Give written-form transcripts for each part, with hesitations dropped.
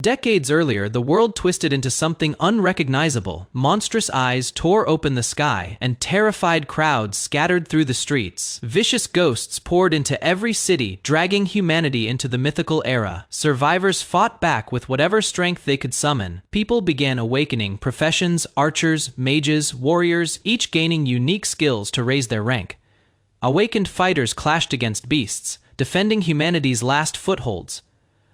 Decades earlier, the world twisted into something unrecognizable. Monstrous eyes tore open the sky, and terrified crowds scattered through the streets. Vicious ghosts poured into every city, dragging humanity into the mythical era. Survivors fought back with whatever strength they could summon. People began awakening professions, archers, mages, warriors, each gaining unique skills to raise their rank. Awakened fighters clashed against beasts, defending humanity's last footholds.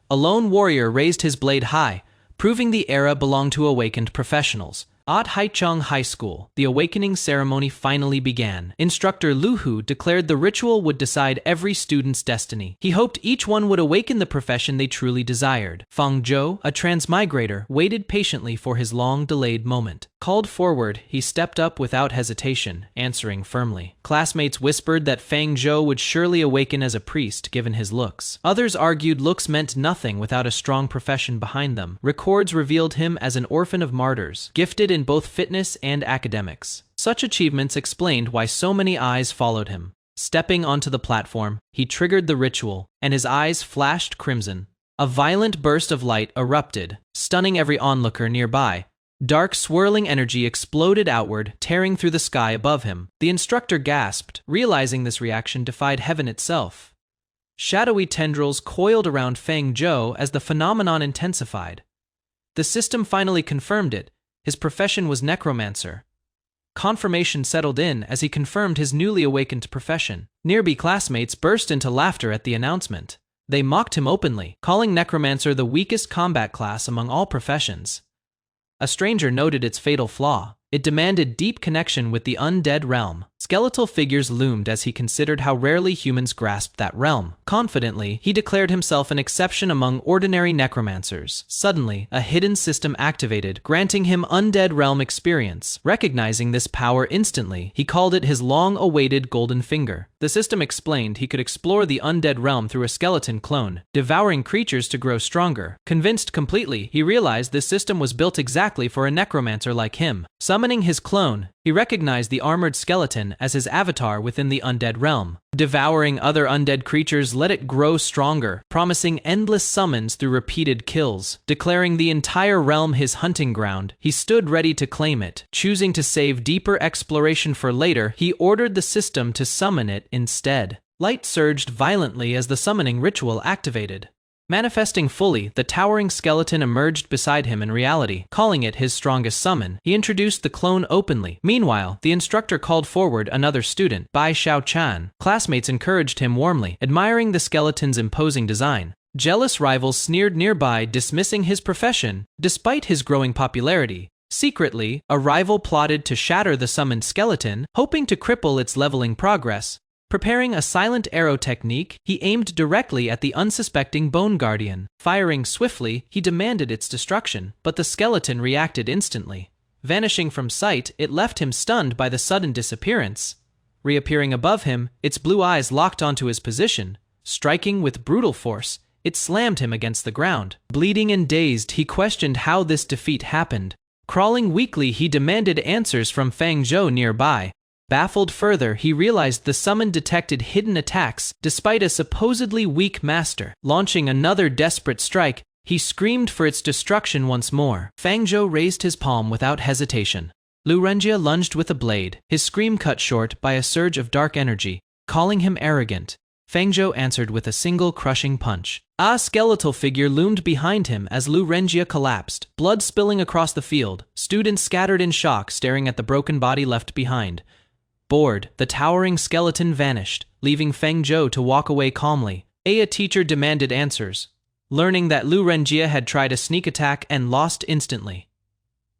A lone warrior raised his blade high, proving the era belonged to awakened professionals. At Haicheng High School, the awakening ceremony finally began. Instructor Lu Hu declared the ritual would decide every student's destiny. He hoped each one would awaken the profession they truly desired. Feng Zhou, a transmigrator, waited patiently for his long-delayed moment. Called forward, he stepped up without hesitation, answering firmly. Classmates whispered that Feng Zhou would surely awaken as a priest, given his looks. Others argued looks meant nothing without a strong profession behind them. Records revealed him as an orphan of martyrs, gifted in both fitness and academics. Such achievements explained why so many eyes followed him. Stepping onto the platform, he triggered the ritual, and his eyes flashed crimson. A violent burst of light erupted, stunning every onlooker nearby. Dark, swirling energy exploded outward, tearing through the sky above him. The instructor gasped, realizing this reaction defied heaven itself. Shadowy tendrils coiled around Feng Zhou as the phenomenon intensified. The system finally confirmed it. His profession was Necromancer. Confirmation settled in as he confirmed his newly awakened profession. Nearby classmates burst into laughter at the announcement. They mocked him openly, calling Necromancer the weakest combat class among all professions. A stranger noted its fatal flaw. It demanded deep connection with the undead realm. Skeletal figures loomed as he considered how rarely humans grasped that realm. Confidently, he declared himself an exception among ordinary necromancers. Suddenly, a hidden system activated, granting him undead realm experience. Recognizing this power instantly, he called it his long-awaited golden finger. The system explained he could explore the undead realm through a skeleton clone, devouring creatures to grow stronger. Convinced completely, he realized this system was built exactly for a necromancer like him. Summoning his clone, he recognized the armored skeleton as his avatar within the undead realm. Devouring other undead creatures let it grow stronger, promising endless summons through repeated kills. Declaring the entire realm his hunting ground, he stood ready to claim it. Choosing to save deeper exploration for later, he ordered the system to summon it instead. Light surged violently as the summoning ritual activated. Manifesting fully, the towering skeleton emerged beside him in reality. Calling it his strongest summon, he introduced the clone openly. Meanwhile, the instructor called forward another student, Bai Xiaochan. Classmates encouraged him warmly, admiring the skeleton's imposing design. Jealous rivals sneered nearby, dismissing his profession. Despite his growing popularity, secretly, a rival plotted to shatter the summoned skeleton, hoping to cripple its leveling progress. Preparing a silent arrow technique, he aimed directly at the unsuspecting Bone Guardian. Firing swiftly, he demanded its destruction, but the skeleton reacted instantly. Vanishing from sight, it left him stunned by the sudden disappearance. Reappearing above him, its blue eyes locked onto his position. Striking with brutal force, it slammed him against the ground. Bleeding and dazed, he questioned how this defeat happened. Crawling weakly, he demanded answers from Feng Zhou nearby. Baffled further, he realized the summon detected hidden attacks despite a supposedly weak master. Launching another desperate strike, he screamed for its destruction once more. Feng Zhou raised his palm without hesitation. Lu Renjia lunged with a blade, his scream cut short by a surge of dark energy, calling him arrogant. Feng Zhou answered with a single crushing punch. A skeletal figure loomed behind him as Lu Renjia collapsed, blood spilling across the field. Students scattered in shock, staring at the broken body left behind. Bored, the towering skeleton vanished, leaving Feng Zhou to walk away calmly. A teacher demanded answers, learning that Lu Renjia had tried a sneak attack and lost instantly.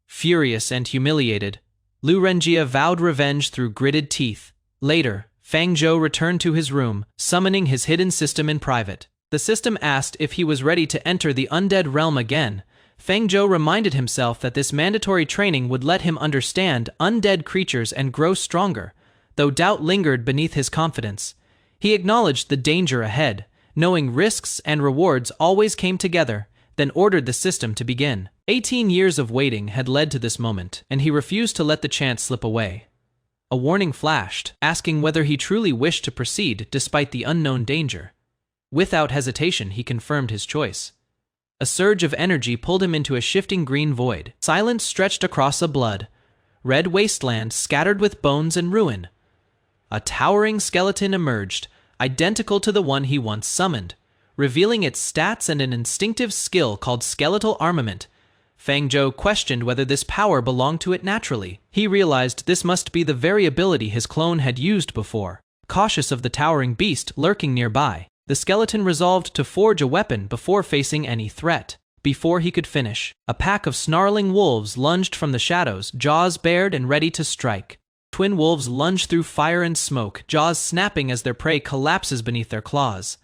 Furious and humiliated, Lu Renjia vowed revenge through gritted teeth. Later, Feng Zhou returned to his room, summoning his hidden system in private. The system asked if he was ready to enter the undead realm again. Feng Zhou reminded himself that this mandatory training would let him understand undead creatures and grow stronger, though doubt lingered beneath his confidence. He acknowledged the danger ahead, knowing risks and rewards always came together, then ordered the system to begin. 18 years of waiting had led to this moment, and he refused to let the chance slip away. A warning flashed, asking whether he truly wished to proceed despite the unknown danger. Without hesitation, he confirmed his choice. A surge of energy pulled him into a shifting green void. Silence stretched across a blood-red wasteland scattered with bones and ruin. A towering skeleton emerged, identical to the one he once summoned, revealing its stats and an instinctive skill called skeletal armament. Fang Zhou questioned whether this power belonged to it naturally. He realized this must be the very ability his clone had used before. Cautious of the towering beast lurking nearby, the skeleton resolved to forge a weapon before facing any threat. Before he could finish, a pack of snarling wolves lunged from the shadows, jaws bared and ready to strike. Twin wolves lunge through fire and smoke, jaws snapping as their prey collapses beneath their claws.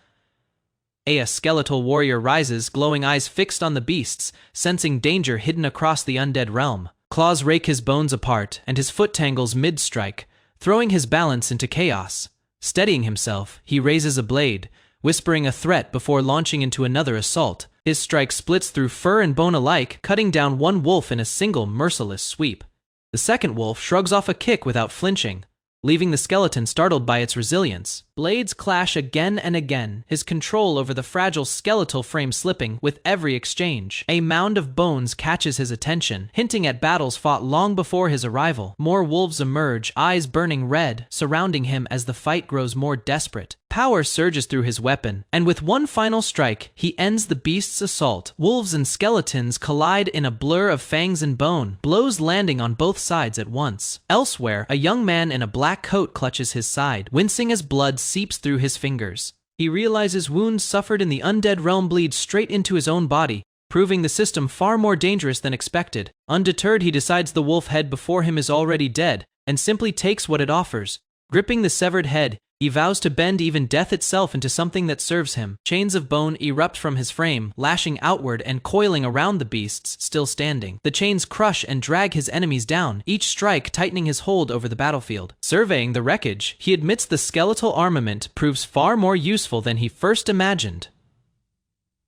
A skeletal warrior rises, glowing eyes fixed on the beasts, sensing danger hidden across the undead realm. Claws rake his bones apart, and his foot tangles mid-strike, throwing his balance into chaos. Steadying himself, he raises a blade, whispering a threat before launching into another assault. His strike splits through fur and bone alike, cutting down one wolf in a single merciless sweep. The second wolf shrugs off a kick without flinching, leaving the skeleton startled by its resilience. Blades clash again and again, his control over the fragile skeletal frame slipping with every exchange. A mound of bones catches his attention, hinting at battles fought long before his arrival. More wolves emerge, eyes burning red, surrounding him as the fight grows more desperate. Power surges through his weapon, and with one final strike, he ends the beast's assault. Wolves and skeletons collide in a blur of fangs and bone, blows landing on both sides at once. Elsewhere, a young man in a black coat clutches his side, wincing as blood seeps through his fingers. He realizes wounds suffered in the undead realm bleed straight into his own body, proving the system far more dangerous than expected. Undeterred, he decides the wolf head before him is already dead, and simply takes what it offers. Gripping the severed head, he vows to bend even death itself into something that serves him. Chains of bone erupt from his frame, lashing outward and coiling around the beasts still standing. The chains crush and drag his enemies down, each strike tightening his hold over the battlefield. Surveying the wreckage, he admits the skeletal armament proves far more useful than he first imagined.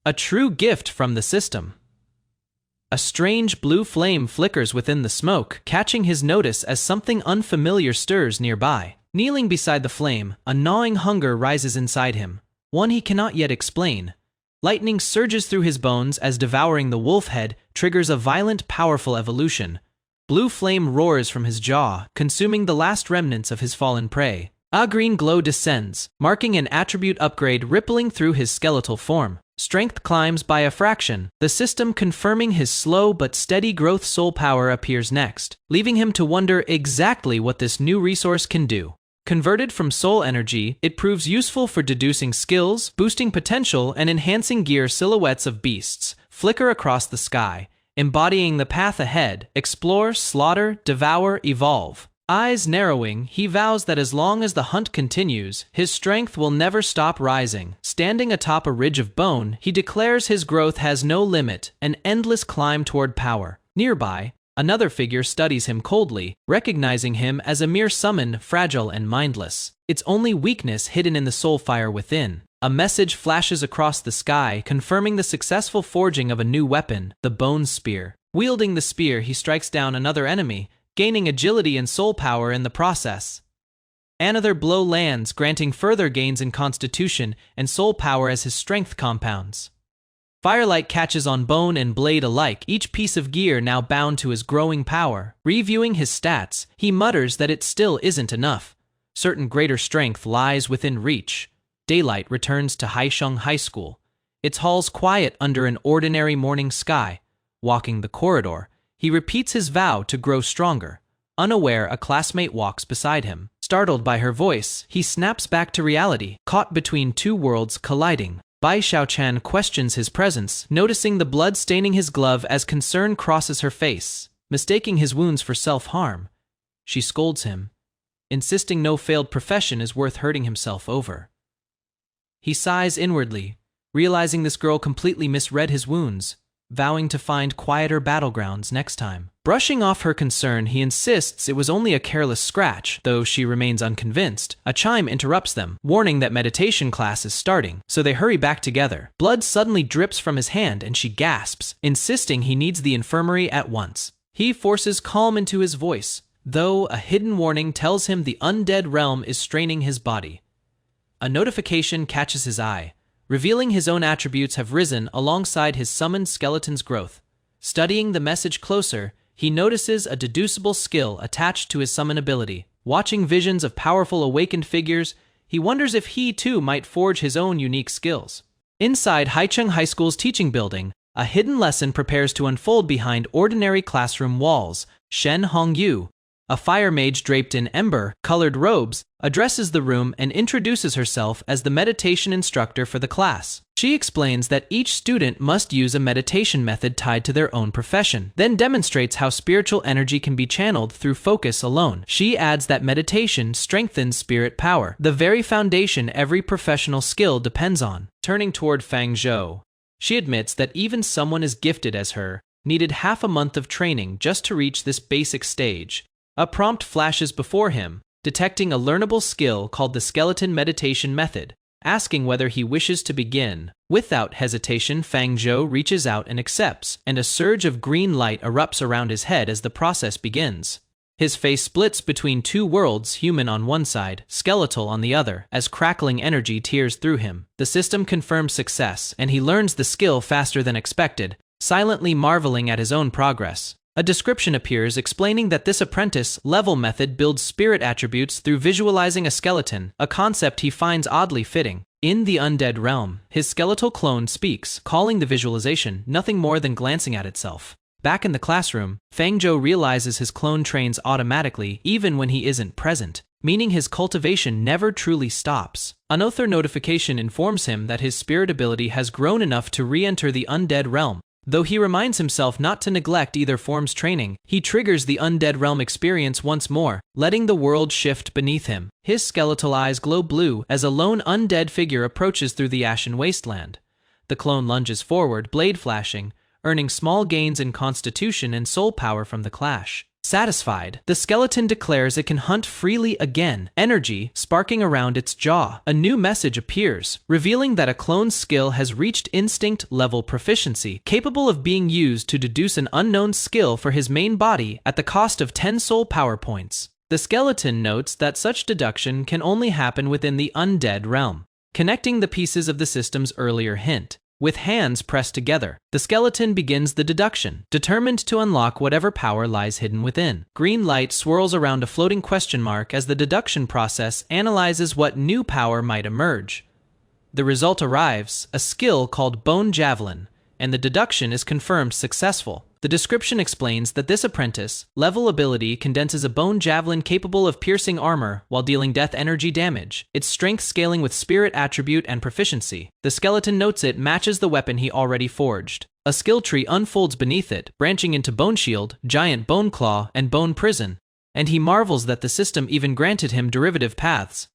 A true gift from the system. A strange blue flame flickers within the smoke, catching his notice as something unfamiliar stirs nearby. Kneeling beside the flame, a gnawing hunger rises inside him, one he cannot yet explain. Lightning surges through his bones as devouring the wolf head triggers a violent, powerful evolution. Blue flame roars from his jaw, consuming the last remnants of his fallen prey. A green glow descends, marking an attribute upgrade rippling through his skeletal form. Strength climbs by a fraction, the system confirming his slow but steady growth. Soul power appears next, leaving him to wonder exactly what this new resource can do. Converted from soul energy, it proves useful for deducing skills, boosting potential, and enhancing gear. Silhouettes of beasts flicker across the sky, embodying the path ahead: explore, slaughter, devour, evolve. Eyes narrowing, he vows that as long as the hunt continues, his strength will never stop rising. Standing atop a ridge of bone, he declares his growth has no limit, an endless climb toward power. Nearby, another figure studies him coldly, recognizing him as a mere summon, fragile and mindless, its only weakness hidden in the soul fire within. A message flashes across the sky, confirming the successful forging of a new weapon, the Bone Spear. Wielding the spear, he strikes down another enemy, gaining agility and soul power in the process. Another blow lands, granting further gains in constitution and soul power as his strength compounds. Firelight catches on bone and blade alike, each piece of gear now bound to his growing power. Reviewing his stats, he mutters that it still isn't enough. Certain greater strength lies within reach. Daylight returns to Haisheng High School, its halls quiet under an ordinary morning sky. Walking the corridor, he repeats his vow to grow stronger. Unaware, a classmate walks beside him. Startled by her voice, he snaps back to reality, caught between two worlds colliding. Bai Xiaochan questions his presence, noticing the blood staining his glove as concern crosses her face. Mistaking his wounds for self-harm, she scolds him, insisting no failed profession is worth hurting himself over. He sighs inwardly, realizing this girl completely misread his wounds, vowing to find quieter battlegrounds next time. Brushing off her concern, he insists it was only a careless scratch. Though she remains unconvinced, a chime interrupts them, warning that meditation class is starting, so they hurry back together. Blood suddenly drips from his hand and she gasps, insisting he needs the infirmary at once. He forces calm into his voice, though a hidden warning tells him the undead realm is straining his body. A notification catches his eye, revealing his own attributes have risen alongside his summoned skeleton's growth. Studying the message closer, he notices a deducible skill attached to his summon ability. Watching visions of powerful awakened figures, he wonders if he too might forge his own unique skills. Inside Haicheng High School's teaching building, a hidden lesson prepares to unfold behind ordinary classroom walls. Shen Hongyu, a fire mage draped in ember-colored robes, addresses the room and introduces herself as the meditation instructor for the class. She explains that each student must use a meditation method tied to their own profession, then demonstrates how spiritual energy can be channeled through focus alone. She adds that meditation strengthens spirit power, the very foundation every professional skill depends on. Turning toward Fang Zhou, she admits that even someone as gifted as her needed half a month of training just to reach this basic stage. A prompt flashes before him, detecting a learnable skill called the Skeleton Meditation Method, asking whether he wishes to begin. Without hesitation, Fang Zhou reaches out and accepts, and a surge of green light erupts around his head as the process begins. His face splits between two worlds, human on one side, skeletal on the other, as crackling energy tears through him. The system confirms success, and he learns the skill faster than expected, silently marveling at his own progress. A description appears explaining that this apprentice-level method builds spirit attributes through visualizing a skeleton, a concept he finds oddly fitting. In the undead realm, his skeletal clone speaks, calling the visualization nothing more than glancing at itself. Back in the classroom, Fang Zhou realizes his clone trains automatically even when he isn't present, meaning his cultivation never truly stops. Another notification informs him that his spirit ability has grown enough to re-enter the undead realm. Though he reminds himself not to neglect either form's training, he triggers the undead realm experience once more, letting the world shift beneath him. His skeletal eyes glow blue as a lone undead figure approaches through the ashen wasteland. The clone lunges forward, blade flashing, earning small gains in constitution and soul power from the clash. Satisfied, the skeleton declares it can hunt freely again, energy sparking around its jaw. A new message appears, revealing that a clone's skill has reached instinct-level proficiency, capable of being used to deduce an unknown skill for his main body at the cost of 10 soul power points. The skeleton notes that such deduction can only happen within the undead realm, connecting the pieces of the system's earlier hint. With hands pressed together, the skeleton begins the deduction, determined to unlock whatever power lies hidden within. Green light swirls around a floating question mark as the deduction process analyzes what new power might emerge. The result arrives, a skill called Bone Javelin, and the deduction is confirmed successful. The description explains that this apprentice-level ability condenses a bone javelin capable of piercing armor while dealing death energy damage, its strength scaling with spirit attribute and proficiency. The skeleton notes it matches the weapon he already forged. A skill tree unfolds beneath it, branching into Bone Shield, Giant Bone Claw, and Bone Prison, and he marvels that the system even granted him derivative paths.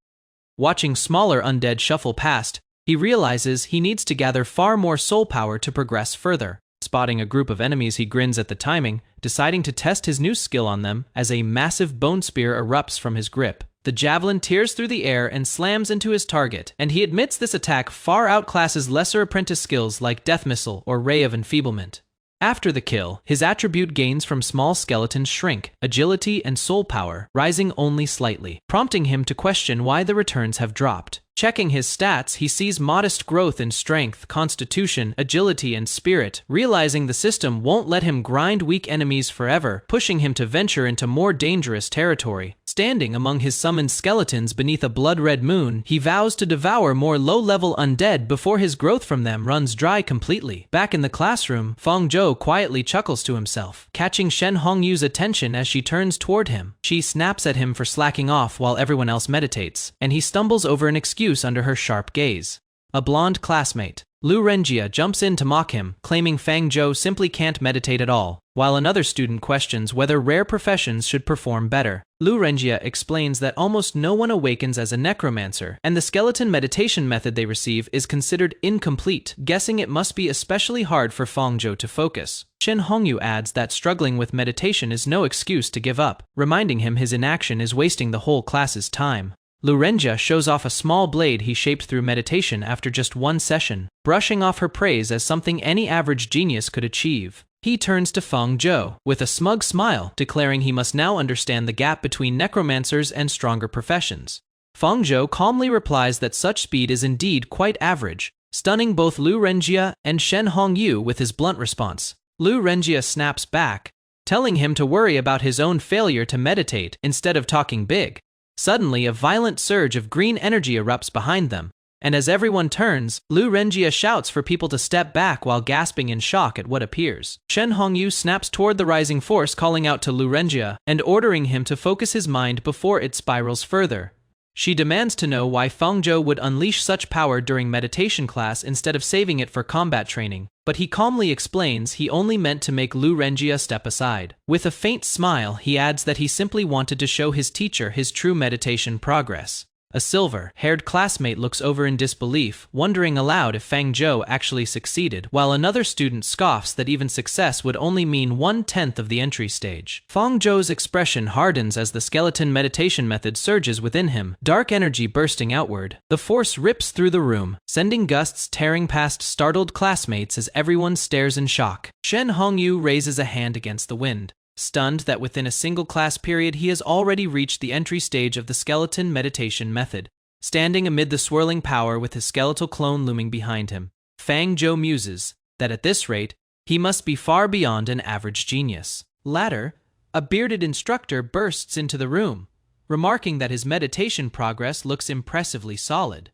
Watching smaller undead shuffle past, he realizes he needs to gather far more soul power to progress further. Spotting a group of enemies, he grins at the timing, deciding to test his new skill on them as a massive bone spear erupts from his grip. The javelin tears through the air and slams into his target, and he admits this attack far outclasses lesser apprentice skills like Death Missile or Ray of Enfeeblement. After the kill, his attribute gains from small skeletons shrink, agility and soul power, rising only slightly, prompting him to question why the returns have dropped. Checking his stats, he sees modest growth in strength, constitution, agility, and spirit, realizing the system won't let him grind weak enemies forever, pushing him to venture into more dangerous territory. Standing among his summoned skeletons beneath a blood-red moon, he vows to devour more low-level undead before his growth from them runs dry completely. Back in the classroom, Fang Zhou quietly chuckles to himself, catching Shen Hongyu's attention as she turns toward him. She snaps at him for slacking off while everyone else meditates, and he stumbles over an excuse under her sharp gaze. A blonde classmate, Lu Renjia, jumps in to mock him, claiming Fang Zhou simply can't meditate at all, while another student questions whether rare professions should perform better. Lu Renjia explains that almost no one awakens as a necromancer, and the skeleton meditation method they receive is considered incomplete, guessing it must be especially hard for Fang Zhou to focus. Shen Hongyu adds that struggling with meditation is no excuse to give up, reminding him his inaction is wasting the whole class's time. Lu Renjia shows off a small blade he shaped through meditation after just one session, brushing off her praise as something any average genius could achieve. He turns to Fang Zhou with a smug smile, declaring he must now understand the gap between necromancers and stronger professions. Fang Zhou calmly replies that such speed is indeed quite average, stunning both Lu Renjia and Shen Hongyu with his blunt response. Lu Renjia snaps back, telling him to worry about his own failure to meditate instead of talking big. Suddenly, a violent surge of green energy erupts behind them, and as everyone turns, Lu Renjia shouts for people to step back while gasping in shock at what appears. Shen Hongyu snaps toward the rising force, calling out to Lu Renjia and ordering him to focus his mind before it spirals further. She demands to know why Fengzhou would unleash such power during meditation class instead of saving it for combat training, but he calmly explains he only meant to make Lu Renjia step aside. With a faint smile, he adds that he simply wanted to show his teacher his true meditation progress. A silver-haired classmate looks over in disbelief, wondering aloud if Fengzhou actually succeeded, while another student scoffs that even success would only mean 1/10 of the entry stage. Fengzhou's expression hardens as the skeleton meditation method surges within him, dark energy bursting outward. The force rips through the room, sending gusts tearing past startled classmates as everyone stares in shock. Shen Hongyu raises a hand against the wind, stunned that within a single class period he has already reached the entry stage of the skeleton meditation method, standing amid the swirling power with his skeletal clone looming behind him. Fengzhou muses that at this rate, he must be far beyond an average genius. Later, a bearded instructor bursts into the room, remarking that his meditation progress looks impressively solid.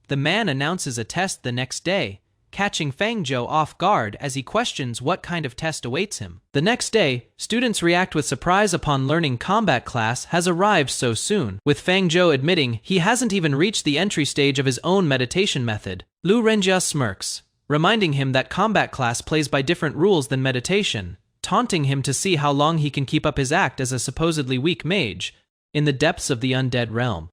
The man announces a test the next day, catching Fengzhou off guard as he questions what kind of test awaits him. The next day, students react with surprise upon learning combat class has arrived so soon, with Fengzhou admitting he hasn't even reached the entry stage of his own meditation method. Lu Renjia smirks, reminding him that combat class plays by different rules than meditation, taunting him to see how long he can keep up his act as a supposedly weak mage in the depths of the undead realm.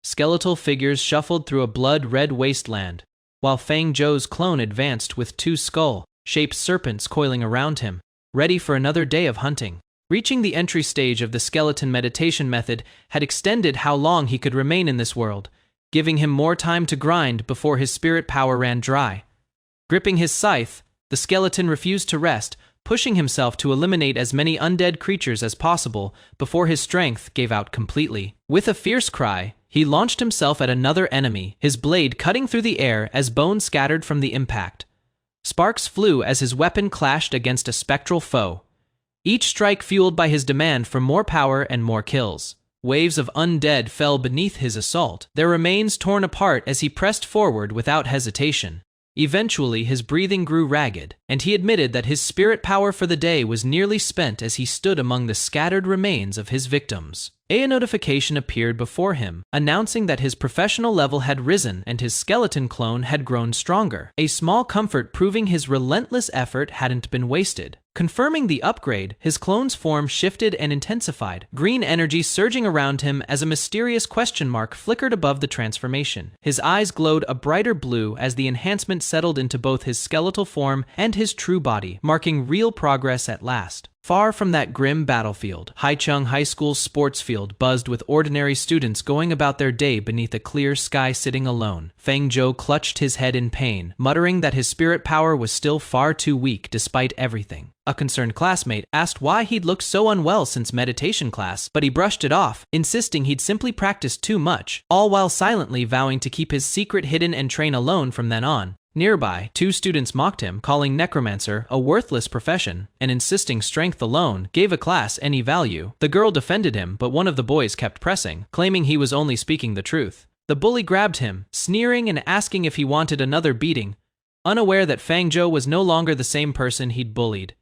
Skeletal figures shuffled through a blood-red wasteland, while Fengzhou's clone advanced with two skull-shaped serpents coiling around him, ready for another day of hunting. Reaching the entry stage of the skeleton meditation method had extended how long he could remain in this world, giving him more time to grind before his spirit power ran dry. Gripping his scythe, the skeleton refused to rest, pushing himself to eliminate as many undead creatures as possible before his strength gave out completely. With a fierce cry, he launched himself at another enemy, his blade cutting through the air as bones scattered from the impact. Sparks flew as his weapon clashed against a spectral foe, each strike fueled by his demand for more power and more kills. Waves of undead fell beneath his assault, their remains torn apart as he pressed forward without hesitation. Eventually, his breathing grew ragged, and he admitted that his spirit power for the day was nearly spent as he stood among the scattered remains of his victims. A notification appeared before him, announcing that his professional level had risen and his skeleton clone had grown stronger. A small comfort proving his relentless effort hadn't been wasted. Confirming the upgrade, his clone's form shifted and intensified, green energy surging around him as a mysterious question mark flickered above the transformation. His eyes glowed a brighter blue as the enhancement settled into both his skeletal form and his true body, marking real progress at last. Far from that grim battlefield, Haicheng High School's sports field buzzed with ordinary students going about their day beneath a clear sky sitting alone. Fengzhou clutched his head in pain, muttering that his spirit power was still far too weak despite everything. A concerned classmate asked why he'd looked so unwell since meditation class, but he brushed it off, insisting he'd simply practiced too much, all while silently vowing to keep his secret hidden and train alone from then on. Nearby, two students mocked him, calling Necromancer a worthless profession, and insisting strength alone gave a class any value. The girl defended him, but one of the boys kept pressing, claiming he was only speaking the truth. The bully grabbed him, sneering and asking if he wanted another beating, unaware that Fengzhou was no longer the same person he'd bullied.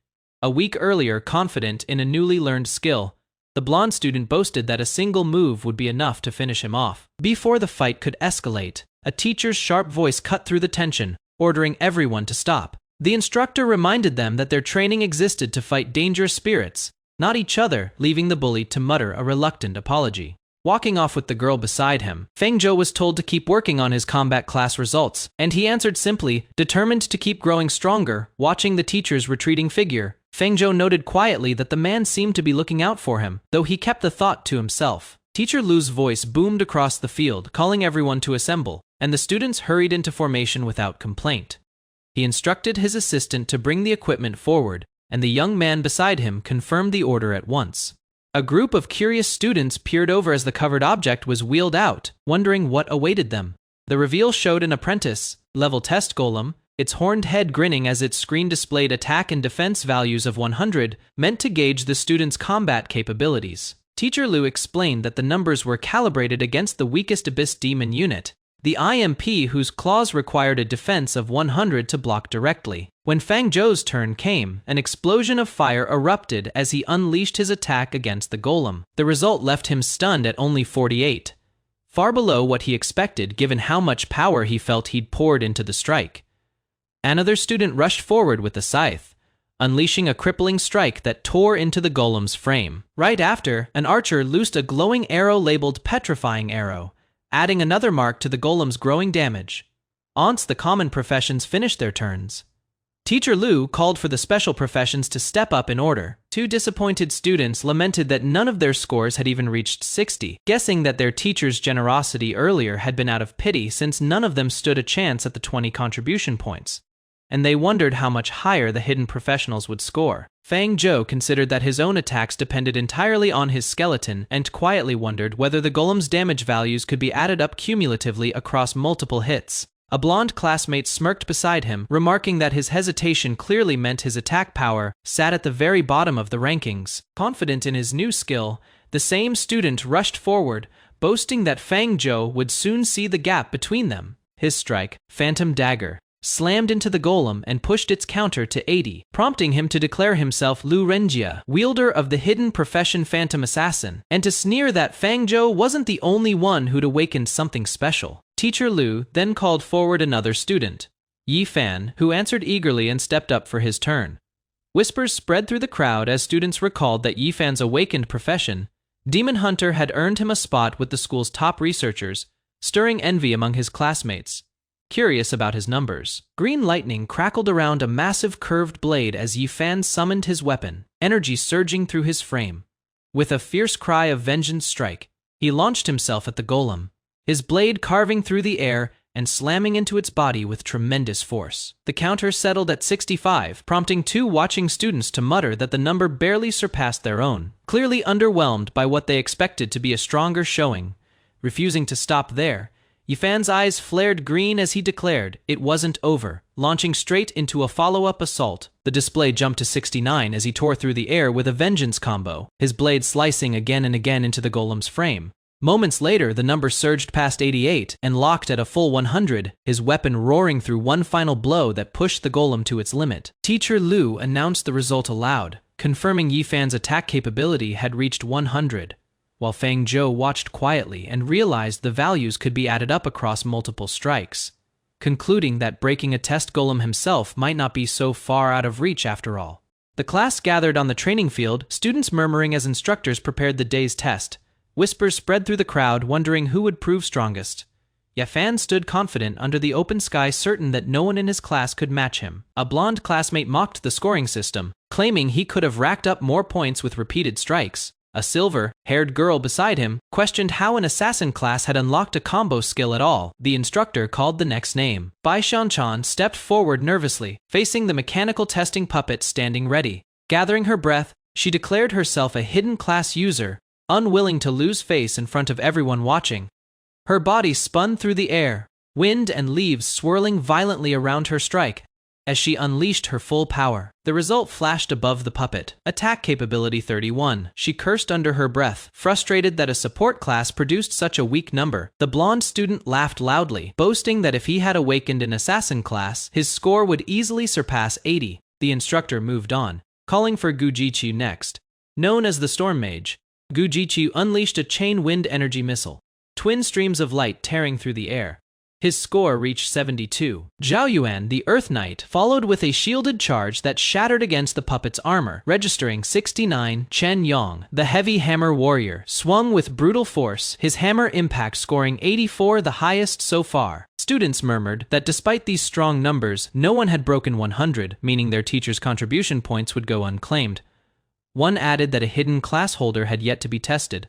A week earlier, confident in a newly learned skill, the blonde student boasted that a single move would be enough to finish him off. Before the fight could escalate, a teacher's sharp voice cut through the tension, ordering everyone to stop. The instructor reminded them that their training existed to fight dangerous spirits, not each other, leaving the bully to mutter a reluctant apology. Walking off with the girl beside him, Fengzhou was told to keep working on his combat class results, and he answered simply, determined to keep growing stronger. Watching the teacher's retreating figure, Fengzhou noted quietly that the man seemed to be looking out for him, though he kept the thought to himself. Teacher Lu's voice boomed across the field, calling everyone to assemble, and the students hurried into formation without complaint. He instructed his assistant to bring the equipment forward, and the young man beside him confirmed the order at once. A group of curious students peered over as the covered object was wheeled out, wondering what awaited them. The reveal showed an apprentice-level test golem, its horned head grinning as its screen displayed attack and defense values of 100, meant to gauge the student's combat capabilities. Teacher Lu explained that the numbers were calibrated against the weakest Abyss Demon unit, the IMP, whose claws required a defense of 100 to block directly. When Fang Zhou's turn came, an explosion of fire erupted as he unleashed his attack against the golem. The result left him stunned at only 48, far below what he expected given how much power he felt he'd poured into the strike. Another student rushed forward with the scythe, unleashing a crippling strike that tore into the golem's frame. Right after, an archer loosed a glowing arrow labeled Petrifying Arrow, adding another mark to the golem's growing damage. Once the common professions finished their turns, Teacher Lu called for the special professions to step up in order. Two disappointed students lamented that none of their scores had even reached 60, guessing that their teacher's generosity earlier had been out of pity since none of them stood a chance at the 20 contribution points, and they wondered how much higher the hidden professionals would score. Fang Zhou considered that his own attacks depended entirely on his skeleton and quietly wondered whether the golem's damage values could be added up cumulatively across multiple hits. A blonde classmate smirked beside him, remarking that his hesitation clearly meant his attack power sat at the very bottom of the rankings. Confident in his new skill, the same student rushed forward, boasting that Fang Zhou would soon see the gap between them. His strike, Phantom Dagger, slammed into the golem and pushed its counter to 80, prompting him to declare himself Lu Renjia, wielder of the hidden profession Phantom Assassin, and to sneer that Fang Zhou wasn't the only one who'd awakened something special. Teacher Lu then called forward another student, Yi Fan, who answered eagerly and stepped up for his turn. Whispers spread through the crowd as students recalled that Yi Fan's awakened profession, Demon Hunter, had earned him a spot with the school's top researchers, stirring envy among his classmates. Curious about his numbers, green lightning crackled around a massive curved blade as Yi Fan summoned his weapon, energy surging through his frame. With a fierce cry of vengeance strike, he launched himself at the golem, his blade carving through the air and slamming into its body with tremendous force. The counter settled at 65, prompting two watching students to mutter that the number barely surpassed their own. Clearly underwhelmed by what they expected to be a stronger showing, refusing to stop there, Yi Fan's eyes flared green as he declared it wasn't over, launching straight into a follow-up assault. The display jumped to 69 as he tore through the air with a vengeance combo, his blade slicing again and again into the golem's frame. Moments later, the number surged past 88 and locked at a full 100, his weapon roaring through one final blow that pushed the golem to its limit. Teacher Lu announced the result aloud, confirming Yi Fan's attack capability had reached 100. While Fang Zhou watched quietly and realized the values could be added up across multiple strikes, concluding that breaking a test golem himself might not be so far out of reach after all. The class gathered on the training field, students murmuring as instructors prepared the day's test. Whispers spread through the crowd, wondering who would prove strongest. Yi Fan stood confident under the open sky, certain that no one in his class could match him. A blonde classmate mocked the scoring system, claiming he could have racked up more points with repeated strikes. A silver-haired girl beside him questioned how an assassin class had unlocked a combo skill at all. The instructor called the next name. Bai Shanchan stepped forward nervously, facing the mechanical testing puppet standing ready. Gathering her breath, she declared herself a hidden class user, unwilling to lose face in front of everyone watching. Her body spun through the air, wind and leaves swirling violently around her strike, as she unleashed her full power. The result flashed above the puppet. Attack capability 31. She cursed under her breath, frustrated that a support class produced such a weak number. The blonde student laughed loudly, boasting that if he had awakened an assassin class, his score would easily surpass 80. The instructor moved on, calling for Gu Jiqiu next. Known as the Storm Mage, Gu Jiqiu unleashed a chain wind energy missile, twin streams of light tearing through the air. His score reached 72. Zhao Yuan, the Earth Knight, followed with a shielded charge that shattered against the puppet's armor, registering 69. Chen Yong, the Heavy Hammer Warrior, swung with brutal force, his hammer impact scoring 84, the highest so far. Students murmured that despite these strong numbers, no one had broken 100, meaning their teacher's contribution points would go unclaimed. One added that a hidden class holder had yet to be tested.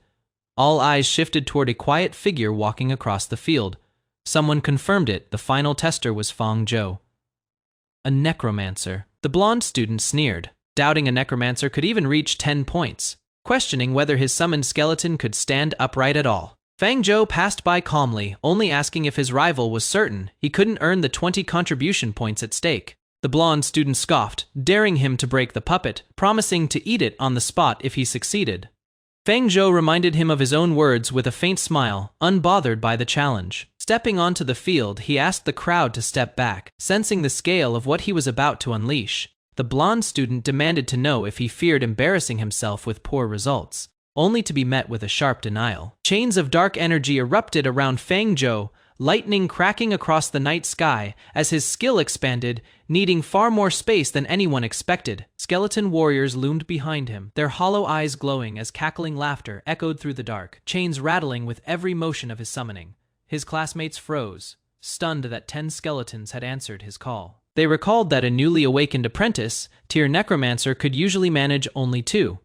All eyes shifted toward a quiet figure walking across the field. Someone confirmed it. The final tester was Fang Zhou. A necromancer. The blonde student sneered, doubting a necromancer could even reach 10 points, questioning whether his summoned skeleton could stand upright at all. Fang Zhou passed by calmly, only asking if his rival was certain he couldn't earn the 20 contribution points at stake. The blonde student scoffed, daring him to break the puppet, promising to eat it on the spot if he succeeded. Fang Zhou reminded him of his own words with a faint smile, unbothered by the challenge. Stepping onto the field, he asked the crowd to step back, sensing the scale of what he was about to unleash. The blonde student demanded to know if he feared embarrassing himself with poor results, only to be met with a sharp denial. Chains of dark energy erupted around Fang Zhou, lightning cracking across the night sky as his skill expanded, needing far more space than anyone expected. Skeleton warriors loomed behind him, their hollow eyes glowing as cackling laughter echoed through the dark, chains rattling with every motion of his summoning. His classmates froze, stunned that 10 skeletons had answered his call. They recalled that a newly awakened apprentice, tier Necromancer, could usually manage only 2.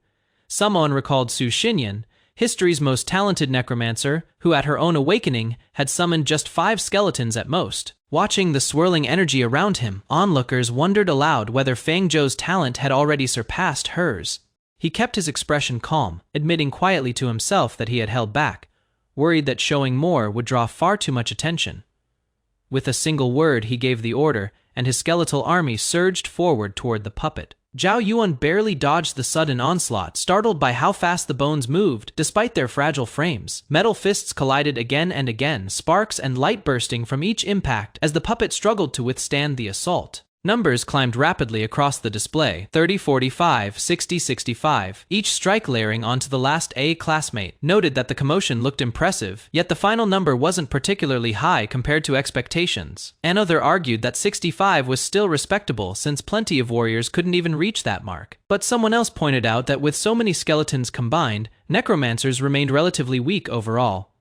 Someone recalled Su Xinyan, history's most talented necromancer, who at her own awakening had summoned just 5 skeletons at most. Watching the swirling energy around him, onlookers wondered aloud whether Fang Zhou's talent had already surpassed hers. He kept his expression calm, admitting quietly to himself that he had held back, worried that showing more would draw far too much attention. With a single word, he gave the order, and his skeletal army surged forward toward the puppet. Zhao Yuan barely dodged the sudden onslaught, startled by how fast the bones moved, despite their fragile frames. Metal fists collided again and again, sparks and light bursting from each impact as the puppet struggled to withstand the assault. Numbers climbed rapidly across the display, 30, 45, 60, 65, each strike layering onto the last A classmate. Noted that the commotion looked impressive, yet the final number wasn't particularly high compared to expectations. Another argued that 65 was still respectable since plenty of warriors couldn't even reach that mark. But someone else pointed out that with so many skeletons combined, necromancers remained relatively weak overall.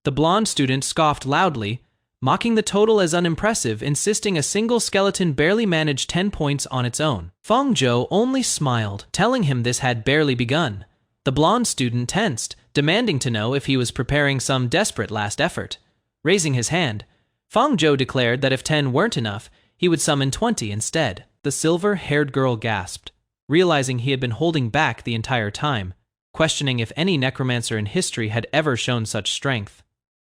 The blonde student scoffed loudly, mocking the total as unimpressive, insisting a single skeleton barely managed 10 points on its own. Fang Zhou only smiled, telling him this had barely begun. The blonde student tensed, demanding to know if he was preparing some desperate last effort. Raising his hand, Fang Zhou declared that if 10 weren't enough, he would summon 20 instead. The silver-haired girl gasped, realizing he had been holding back the entire time, questioning if any necromancer in history had ever shown such strength.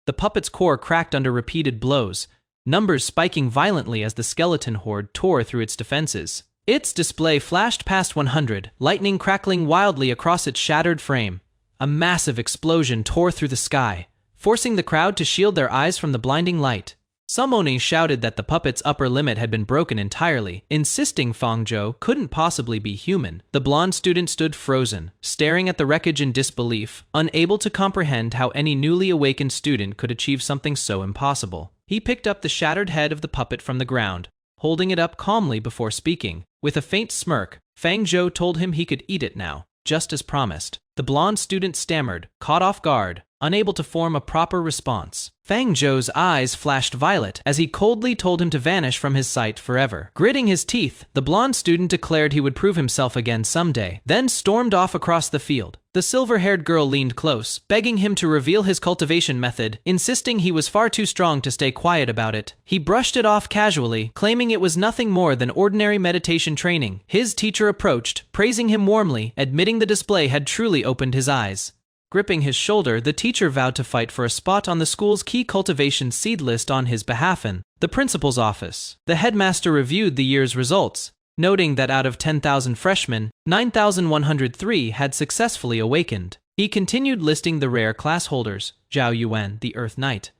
The puppet's core cracked under repeated blows, numbers spiking violently as the skeleton horde tore through its defenses. Its display flashed past 100, lightning crackling wildly across its shattered frame. A massive explosion tore through the sky, forcing the crowd to shield their eyes from the blinding light. Some Oni shouted that the puppet's upper limit had been broken entirely, insisting Fang Zhou couldn't possibly be human. The blonde student stood frozen, staring at the wreckage in disbelief, unable to comprehend how any newly awakened student could achieve something so impossible. He picked up the shattered head of the puppet from the ground, holding it up calmly before speaking. With a faint smirk, Fang Zhou told him he could eat it now, just as promised. The blonde student stammered, caught off guard, unable to form a proper response. Fang Zhou's eyes flashed violet as he coldly told him to vanish from his sight forever. Gritting his teeth, the blonde student declared he would prove himself again someday, then stormed off across the field. The silver-haired girl leaned close, begging him to reveal his cultivation method, insisting he was far too strong to stay quiet about it. He brushed it off casually, claiming it was nothing more than ordinary meditation training. His teacher approached, praising him warmly, admitting the display had truly opened his eyes. Gripping his shoulder, the teacher vowed to fight for a spot on the school's key cultivation seed list on his behalf in the principal's office. The headmaster reviewed the year's results, noting that out of 10,000 freshmen, 9,103 had successfully awakened. He continued listing the rare class holders: Zhao Yuan, the Earth Knight;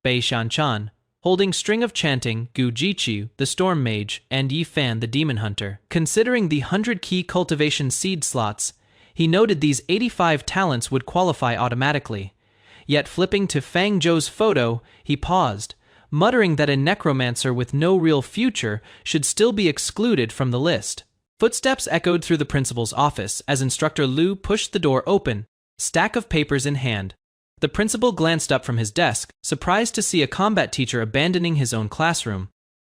Bei Shanchan, holding String of Chanting; Gu Jiqiu, the Storm Mage; and Yi Fan, the Demon Hunter. Considering the 100 key cultivation seed slots, he noted these 85 talents would qualify automatically. Yet flipping to Fang Zhou's photo, he paused, muttering that a necromancer with no real future should still be excluded from the list. Footsteps echoed through the principal's office as Instructor Liu pushed the door open, stack of papers in hand. The principal glanced up from his desk, surprised to see a combat teacher abandoning his own classroom.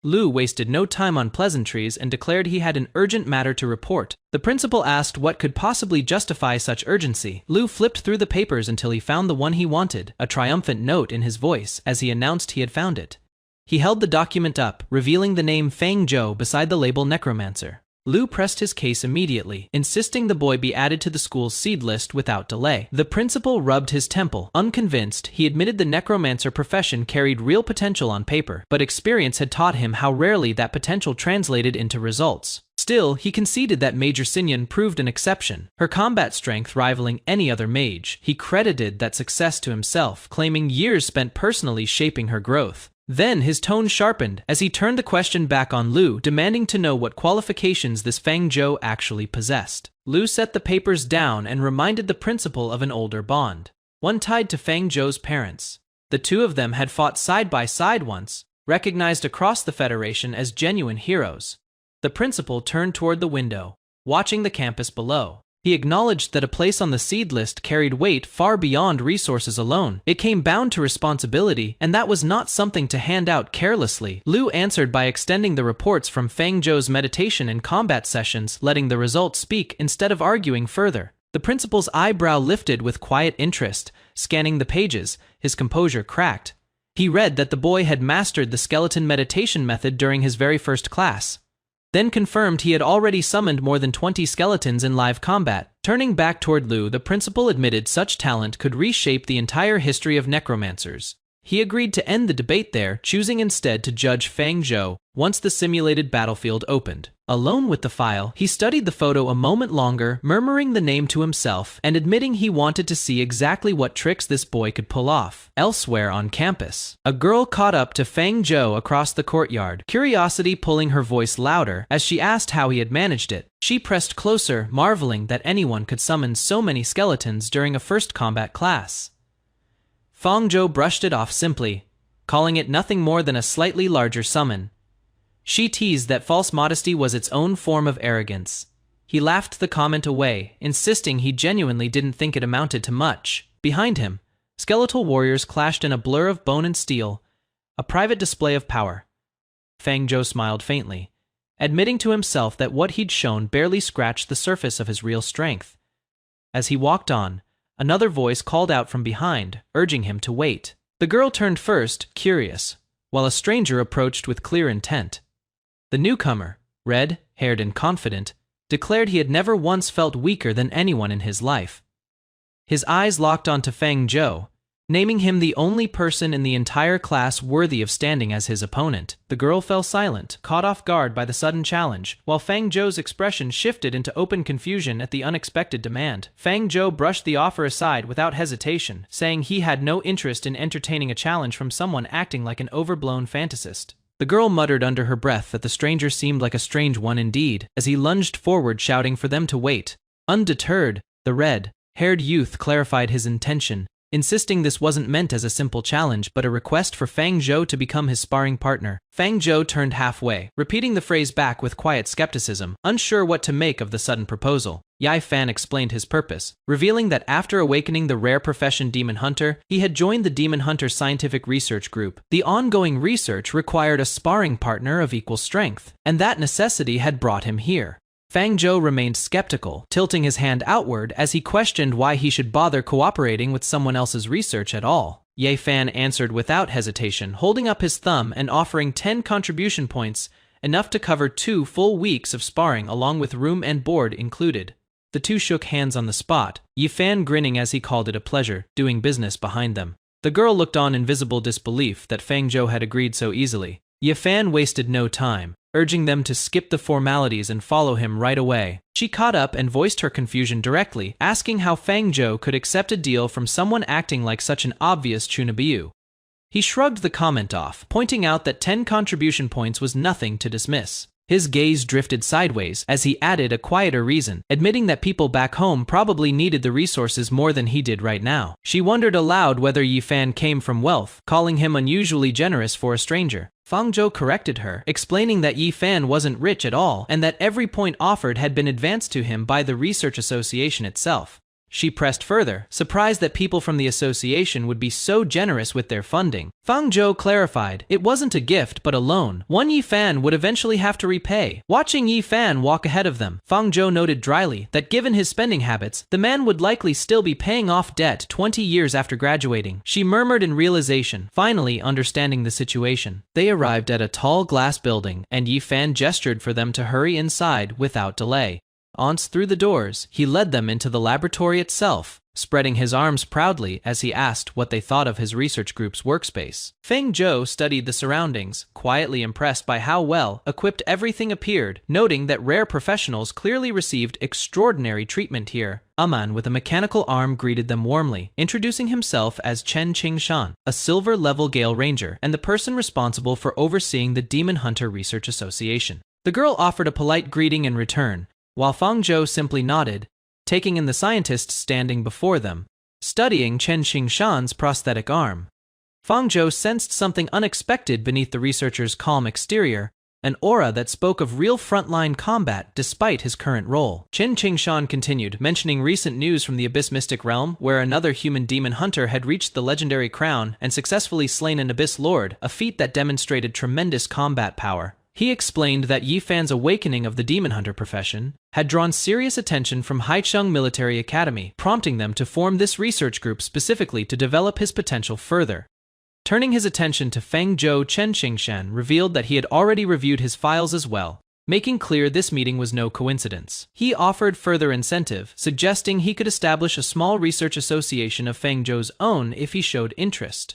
Liu wasted no time on pleasantries and declared he had an urgent matter to report. The principal asked what could possibly justify such urgency. Liu flipped through the papers until he found the one he wanted, a triumphant note in his voice as he announced he had found it. He held the document up, revealing the name Fang Zhou beside the label Necromancer. Lu pressed his case immediately, insisting the boy be added to the school's seed list without delay. The principal rubbed his temple. Unconvinced, he admitted the necromancer profession carried real potential on paper, but experience had taught him how rarely that potential translated into results. Still, he conceded that Major Sinyan proved an exception, her combat strength rivaling any other mage. He credited that success to himself, claiming years spent personally shaping her growth. Then his tone sharpened as he turned the question back on Lu, demanding to know what qualifications this Fang Zhou actually possessed. Lu set the papers down and reminded the principal of an older bond, one tied to Fang Zhou's parents. The two of them had fought side by side once, recognized across the Federation as genuine heroes. The principal turned toward the window, watching the campus below. He acknowledged that a place on the seed list carried weight far beyond resources alone. It came bound to responsibility, and that was not something to hand out carelessly. Lu answered by extending the reports from Fang Zhou's meditation and combat sessions, letting the results speak instead of arguing further. The principal's eyebrow lifted with quiet interest, scanning the pages, his composure cracked. He read that the boy had mastered the skeleton meditation method during his very first class, then confirmed he had already summoned more than 20 skeletons in live combat. Turning back toward Lu, the principal admitted such talent could reshape the entire history of necromancers. He agreed to end the debate there, choosing instead to judge Fang Zhou once the simulated battlefield opened. Alone with the file, he studied the photo a moment longer, murmuring the name to himself and admitting he wanted to see exactly what tricks this boy could pull off. Elsewhere on campus, a girl caught up to Fang Zhou across the courtyard, curiosity pulling her voice louder as she asked how he had managed it. She pressed closer, marveling that anyone could summon so many skeletons during a first combat class. Fang Zhou brushed it off simply, calling it nothing more than a slightly larger summon. She teased that false modesty was its own form of arrogance. He laughed the comment away, insisting he genuinely didn't think it amounted to much. Behind him, skeletal warriors clashed in a blur of bone and steel, a private display of power. Fang Zhou smiled faintly, admitting to himself that what he'd shown barely scratched the surface of his real strength. As he walked on, another voice called out from behind, urging him to wait. The girl turned first, curious, while a stranger approached with clear intent. The newcomer, red-haired and confident, declared he had never once felt weaker than anyone in his life. His eyes locked onto Fang Zhou, naming him the only person in the entire class worthy of standing as his opponent. The girl fell silent, caught off guard by the sudden challenge, while Fang Zhou's expression shifted into open confusion at the unexpected demand. Fang Zhou brushed the offer aside without hesitation, saying he had no interest in entertaining a challenge from someone acting like an overblown fantasist. The girl muttered under her breath that the stranger seemed like a strange one indeed, as he lunged forward shouting for them to wait. Undeterred, the red-haired youth clarified his intention, insisting this wasn't meant as a simple challenge but a request for Fang Zhou to become his sparring partner. Fang Zhou turned halfway, repeating the phrase back with quiet skepticism, unsure what to make of the sudden proposal. Yi Fan explained his purpose, revealing that after awakening the rare profession Demon Hunter, he had joined the Demon Hunter Scientific Research Group. The ongoing research required a sparring partner of equal strength, and that necessity had brought him here. Fang Zhou remained skeptical, tilting his hand outward as he questioned why he should bother cooperating with someone else's research at all. Yi Fan answered without hesitation, holding up his thumb and offering 10 contribution points, enough to cover 2 full weeks of sparring along with room and board included. The two shook hands on the spot, Yi Fan grinning as he called it a pleasure, doing business behind them. The girl looked on in visible disbelief that Fang Zhou had agreed so easily. Yi Fan wasted no time, urging them to skip the formalities and follow him right away. She caught up and voiced her confusion directly, asking how Fang Zhou could accept a deal from someone acting like such an obvious Chunabiu. He shrugged the comment off, pointing out that 10 contribution points was nothing to dismiss. His gaze drifted sideways as he added a quieter reason, admitting that people back home probably needed the resources more than he did right now. She wondered aloud whether Yi Fan came from wealth, calling him unusually generous for a stranger. Fang Zhou corrected her, explaining that Yi Fan wasn't rich at all and that every point offered had been advanced to him by the Research Association itself. She pressed further, surprised that people from the association would be so generous with their funding. Fang Zhou clarified, it wasn't a gift but a loan. One Yi Fan would eventually have to repay. Watching Yi Fan walk ahead of them, Fang Zhou noted dryly that given his spending habits, the man would likely still be paying off debt 20 years after graduating. She murmured in realization, finally understanding the situation. They arrived at a tall glass building, and Yi Fan gestured for them to hurry inside without delay. Once through the doors, he led them into the laboratory itself, spreading his arms proudly as he asked what they thought of his research group's workspace. Feng Zhou studied the surroundings, quietly impressed by how well equipped everything appeared, noting that rare professionals clearly received extraordinary treatment here. A man with a mechanical arm greeted them warmly, introducing himself as Chen Qingshan, a silver-level Gale Ranger, and the person responsible for overseeing the Demon Hunter Research Association. The girl offered a polite greeting in return, while Fang Zhou simply nodded, taking in the scientists standing before them, studying Chen Qingshan's prosthetic arm. Fang Zhou sensed something unexpected beneath the researcher's calm exterior, an aura that spoke of real frontline combat despite his current role. Chen Qingshan continued, mentioning recent news from the Abyss Mystic Realm, where another human demon hunter had reached the legendary crown and successfully slain an Abyss Lord, a feat that demonstrated tremendous combat power. He explained that Yi Fan's awakening of the demon hunter profession had drawn serious attention from Haicheng Military Academy, prompting them to form this research group specifically to develop his potential further. Turning his attention to Feng Zhou, Chen Qingshan revealed that he had already reviewed his files as well, making clear this meeting was no coincidence. He offered further incentive, suggesting he could establish a small research association of Feng Zhou's own if he showed interest.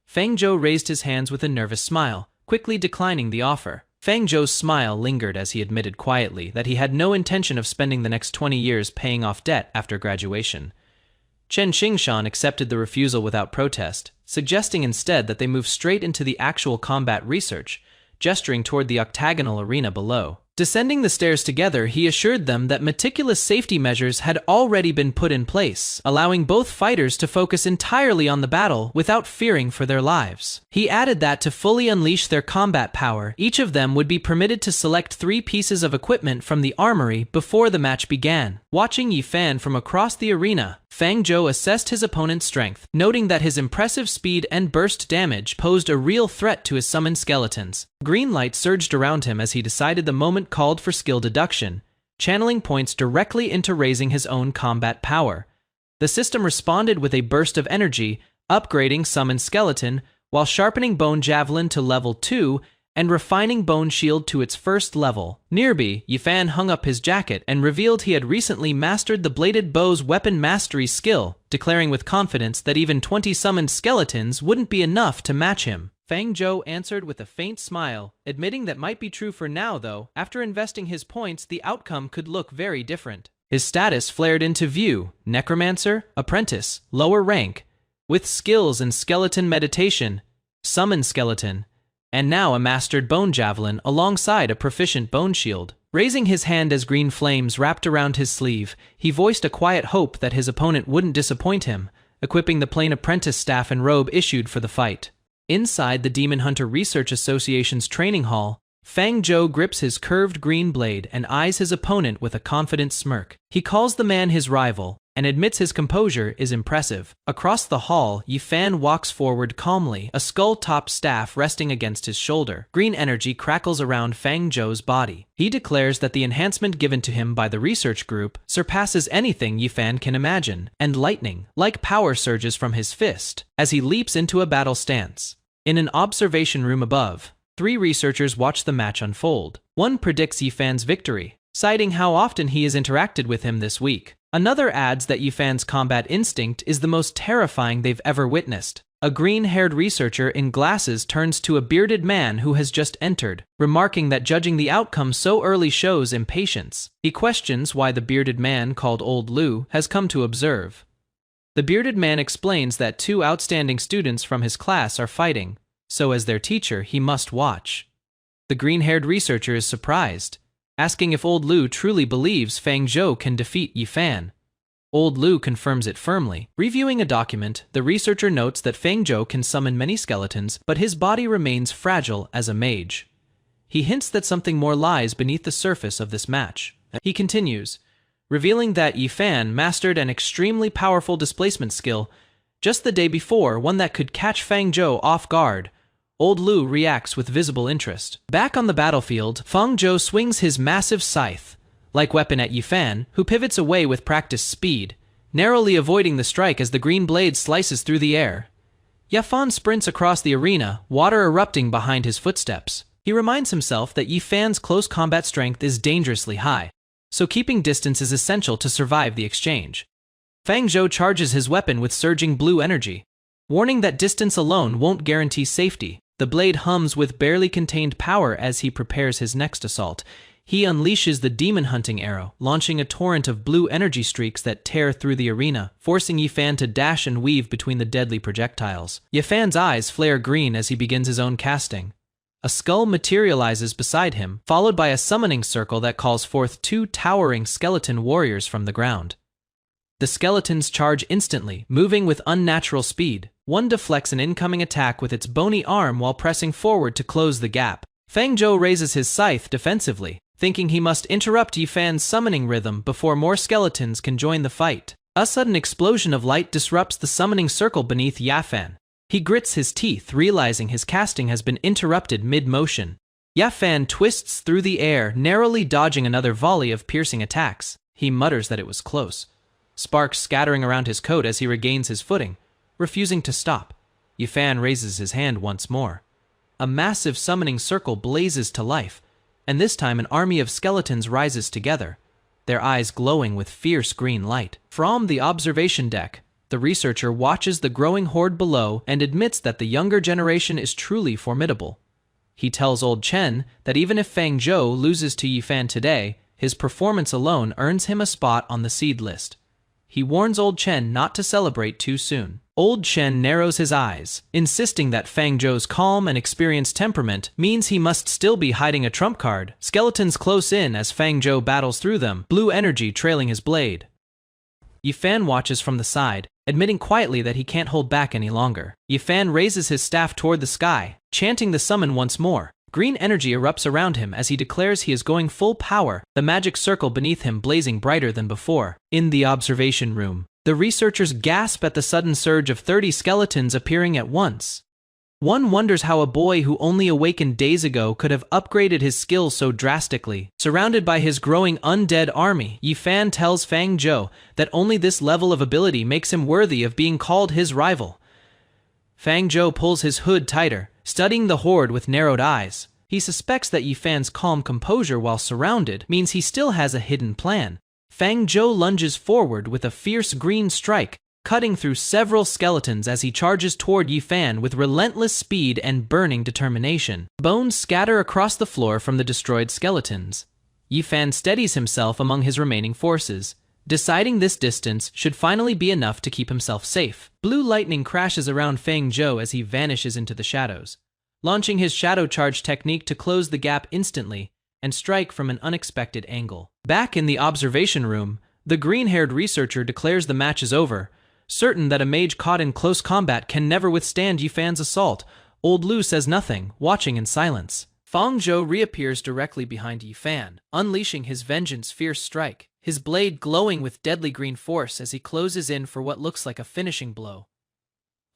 Feng Zhou raised his hands with a nervous smile, quickly declining the offer. Feng Zhou's smile lingered as he admitted quietly that he had no intention of spending the next 20 years paying off debt after graduation. Chen Qingshan accepted the refusal without protest, suggesting instead that they move straight into the actual combat research, gesturing toward the octagonal arena below. Descending the stairs together, he assured them that meticulous safety measures had already been put in place, allowing both fighters to focus entirely on the battle without fearing for their lives. He added that to fully unleash their combat power, each of them would be permitted to select 3 pieces of equipment from the armory before the match began. Watching Yi Fan from across the arena, Fang Zhou assessed his opponent's strength, noting that his impressive speed and burst damage posed a real threat to his summoned skeletons. Green light surged around him as he decided the moment called for skill deduction, channeling points directly into raising his own combat power. The system responded with a burst of energy, upgrading Summoned Skeleton, while sharpening Bone Javelin to level 2 and refining Bone Shield to its first level. Nearby, Yi Fan hung up his jacket and revealed he had recently mastered the Bladed Bow's weapon mastery skill, declaring with confidence that even 20 summoned skeletons wouldn't be enough to match him. Fang Zhou answered with a faint smile, admitting that might be true for now though, after investing his points the outcome could look very different. His status flared into view: Necromancer, Apprentice, lower rank, with skills in Skeleton Meditation, Summon Skeleton, and now a mastered Bone Javelin alongside a proficient Bone Shield. Raising his hand as green flames wrapped around his sleeve, he voiced a quiet hope that his opponent wouldn't disappoint him, equipping the plain apprentice staff and robe issued for the fight. Inside the Demon Hunter Research Association's training hall, Fang Zhou grips his curved green blade and eyes his opponent with a confident smirk. He calls the man his rival, and admits his composure is impressive. Across the hall, Yi Fan walks forward calmly, a skull-topped staff resting against his shoulder. Green energy crackles around Fang Zhou's body. He declares that the enhancement given to him by the research group surpasses anything Yi Fan can imagine, and lightning-like power surges from his fist as he leaps into a battle stance. In an observation room above, 3 researchers watch the match unfold. One predicts Yi Fan's victory, citing how often he has interacted with him this week. Another adds that Yi Fan's combat instinct is the most terrifying they've ever witnessed. A green-haired researcher in glasses turns to a bearded man who has just entered, remarking that judging the outcome so early shows impatience. He questions why the bearded man called Old Lu has come to observe. The bearded man explains that 2 outstanding students from his class are fighting, so as their teacher he must watch. The green-haired researcher is surprised, asking if Old Lu truly believes Fang Zhou can defeat Yi Fan. Old Lu confirms it firmly. Reviewing a document, the researcher notes that Fang Zhou can summon many skeletons, but his body remains fragile as a mage. He hints that something more lies beneath the surface of this match. He continues, revealing that Yifan mastered an extremely powerful displacement skill just the day before, one that could catch Fang Zhou off guard. Old Lu reacts with visible interest. Back on the battlefield, Fang Zhou swings his massive scythe-like weapon at Yifan, who pivots away with practiced speed, narrowly avoiding the strike as the green blade slices through the air. Yifan sprints across the arena, water erupting behind his footsteps. He reminds himself that Yifan's close combat strength is dangerously high, so keeping distance is essential to survive the exchange. Fang Zhou charges his weapon with surging blue energy, warning that distance alone won't guarantee safety. The blade hums with barely contained power as he prepares his next assault. He unleashes the demon-hunting arrow, launching a torrent of blue energy streaks that tear through the arena, forcing Yifan to dash and weave between the deadly projectiles. Yifan's eyes flare green as he begins his own casting. A skull materializes beside him, followed by a summoning circle that calls forth 2 towering skeleton warriors from the ground. The skeletons charge instantly, moving with unnatural speed. One deflects an incoming attack with its bony arm while pressing forward to close the gap. Fang Zhou raises his scythe defensively, thinking he must interrupt Yifan's summoning rhythm before more skeletons can join the fight. A sudden explosion of light disrupts the summoning circle beneath Yifan. He grits his teeth, realizing his casting has been interrupted mid-motion. Yifan twists through the air, narrowly dodging another volley of piercing attacks. He mutters that it was close, sparks scattering around his coat as he regains his footing, refusing to stop. Yifan raises his hand once more. A massive summoning circle blazes to life, and this time an army of skeletons rises together, their eyes glowing with fierce green light. From the observation deck, the researcher watches the growing horde below and admits that the younger generation is truly formidable. He tells Old Chen that even if Fang Zhou loses to Yifan today, his performance alone earns him a spot on the seed list. He warns Old Chen not to celebrate too soon. Old Chen narrows his eyes, insisting that Fang Zhou's calm and experienced temperament means he must still be hiding a trump card. Skeletons close in as Fang Zhou battles through them, blue energy trailing his blade. Yifan watches from the side, admitting quietly that he can't hold back any longer. Yifan raises his staff toward the sky, chanting the summon once more. Green energy erupts around him as he declares he is going full power, the magic circle beneath him blazing brighter than before. In the observation room, the researchers gasp at the sudden surge of 30 skeletons appearing at once. One wonders how a boy who only awakened days ago could have upgraded his skills so drastically. Surrounded by his growing undead army, Yifan tells Fang Zhou that only this level of ability makes him worthy of being called his rival. Fang Zhou pulls his hood tighter, studying the horde with narrowed eyes. He suspects that Yifan's calm composure while surrounded means he still has a hidden plan. Fang Zhou lunges forward with a fierce green strike, cutting through several skeletons as he charges toward Yifan with relentless speed and burning determination. Bones scatter across the floor from the destroyed skeletons. Yifan steadies himself among his remaining forces, deciding this distance should finally be enough to keep himself safe. Blue lightning crashes around Fang Zhou as he vanishes into the shadows, launching his shadow charge technique to close the gap instantly and strike from an unexpected angle. Back in the observation room, the green-haired researcher declares the match is over, certain that a mage caught in close combat can never withstand Yifan's assault. Old Lu says nothing, watching in silence. Fang Zhou reappears directly behind Yifan, unleashing his vengeance fierce strike, his blade glowing with deadly green force as he closes in for what looks like a finishing blow.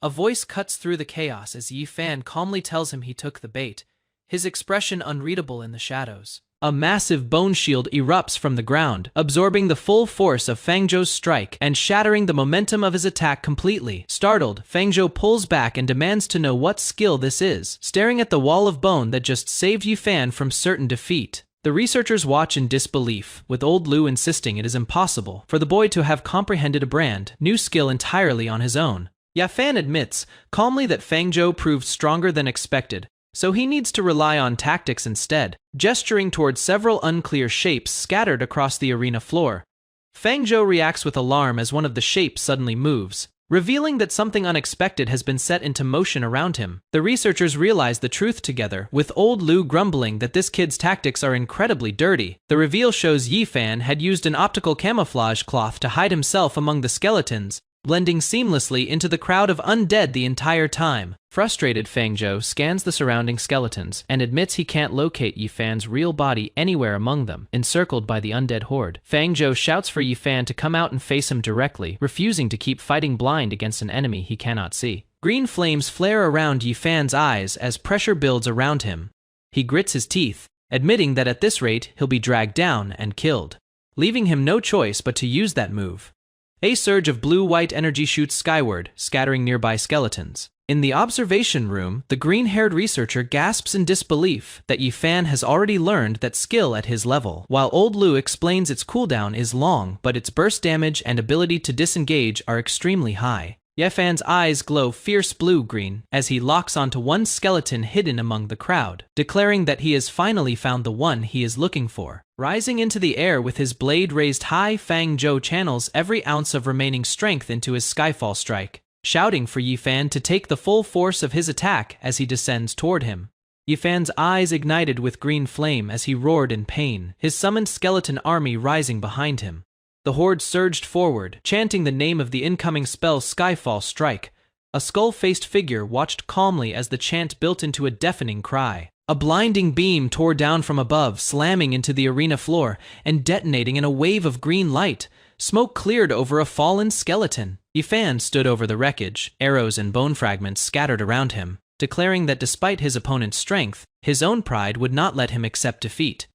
A voice cuts through the chaos as Yifan calmly tells him he took the bait, his expression unreadable in the shadows. A massive bone shield erupts from the ground, absorbing the full force of Fang Zhou's strike and shattering the momentum of his attack completely. Startled, Fang Zhou pulls back and demands to know what skill this is, staring at the wall of bone that just saved Yifan from certain defeat. The researchers watch in disbelief, with Old Lu insisting it is impossible for the boy to have comprehended a brand new skill entirely on his own. Yifan admits calmly that Fang Zhou proved stronger than expected, so he needs to rely on tactics instead, gesturing towards several unclear shapes scattered across the arena floor. Fang Zhou reacts with alarm as one of the shapes suddenly moves, revealing that something unexpected has been set into motion around him. The researchers realize the truth together, with Old Lu grumbling that this kid's tactics are incredibly dirty. The reveal shows Yifan had used an optical camouflage cloth to hide himself among the skeletons, blending seamlessly into the crowd of undead the entire time. Frustrated, Fang Zhou scans the surrounding skeletons and admits he can't locate Yifan's real body anywhere among them, encircled by the undead horde. Fang Zhou shouts for Yifan to come out and face him directly, refusing to keep fighting blind against an enemy he cannot see. Green flames flare around Yifan's eyes as pressure builds around him. He grits his teeth, admitting that at this rate he'll be dragged down and killed, leaving him no choice but to use that move. A surge of blue-white energy shoots skyward, scattering nearby skeletons. In the observation room, the green-haired researcher gasps in disbelief that Yifan has already learned that skill at his level, while old Lu explains its cooldown is long but its burst damage and ability to disengage are extremely high. Yifan's eyes glow fierce blue-green as he locks onto one skeleton hidden among the crowd, declaring that he has finally found the one he is looking for. Rising into the air with his blade raised high, Fang Zhou channels every ounce of remaining strength into his Skyfall strike, shouting for Yifan to take the full force of his attack as he descends toward him. Yifan's eyes ignited with green flame as he roared in pain, his summoned skeleton army rising behind him. The horde surged forward, chanting the name of the incoming spell Skyfall Strike. A skull-faced figure watched calmly as the chant built into a deafening cry. A blinding beam tore down from above, slamming into the arena floor and detonating in a wave of green light. Smoke cleared over a fallen skeleton. Yifan stood over the wreckage, arrows and bone fragments scattered around him, declaring that despite his opponent's strength, his own pride would not let him accept defeat.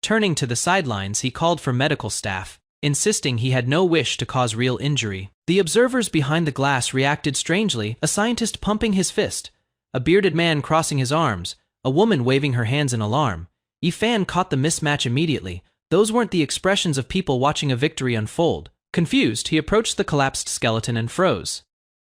Turning to the sidelines, he called for medical staff, insisting he had no wish to cause real injury. The observers behind the glass reacted strangely, a scientist pumping his fist, a bearded man crossing his arms, a woman waving her hands in alarm. Yifan caught the mismatch immediately. Those weren't the expressions of people watching a victory unfold. Confused, he approached the collapsed skeleton and froze.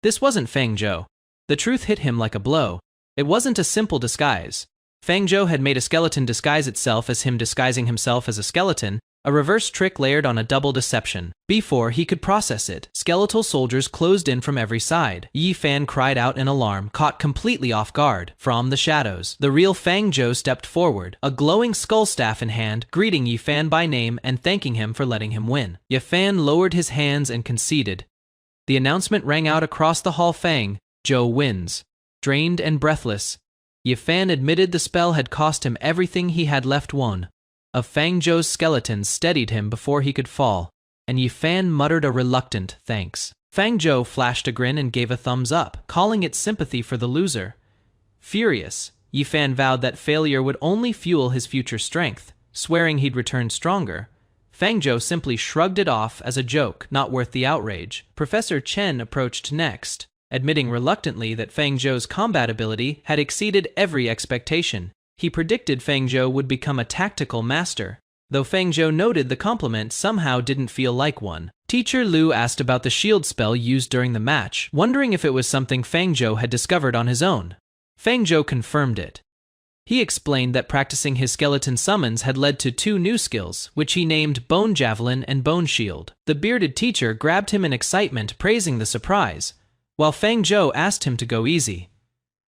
This wasn't Fang Zhou. The truth hit him like a blow. It wasn't a simple disguise. Fang Zhou had made a skeleton disguise itself as him disguising himself as a skeleton, a reverse trick layered on a double deception. Before he could process it, skeletal soldiers closed in from every side. Yifan cried out in alarm, caught completely off guard. From the shadows, the real Fang Zhou stepped forward, a glowing skull staff in hand, greeting Yifan by name and thanking him for letting him win. Yifan lowered his hands and conceded. The announcement rang out across the hall: Fang Zhou wins. Drained and breathless, Yifan admitted the spell had cost him everything he had left. One of Fang Zhou's skeletons steadied him before he could fall, and Yifan muttered a reluctant thanks. Fang Zhou flashed a grin and gave a thumbs up, calling it sympathy for the loser. Furious, Yifan vowed that failure would only fuel his future strength, swearing he'd return stronger. Fang Zhou simply shrugged it off as a joke, not worth the outrage. Professor Chen approached next, admitting reluctantly that Fang Zhou's combat ability had exceeded every expectation. He predicted Fang Zhou would become a tactical master, though Fang Zhou noted the compliment somehow didn't feel like one. Teacher Lu asked about the shield spell used during the match, wondering if it was something Fang Zhou had discovered on his own. Fang Zhou confirmed it. He explained that practicing his skeleton summons had led to 2 new skills, which he named Bone Javelin and Bone Shield. The bearded teacher grabbed him in excitement, praising the surprise, while Fang Zhou asked him to go easy.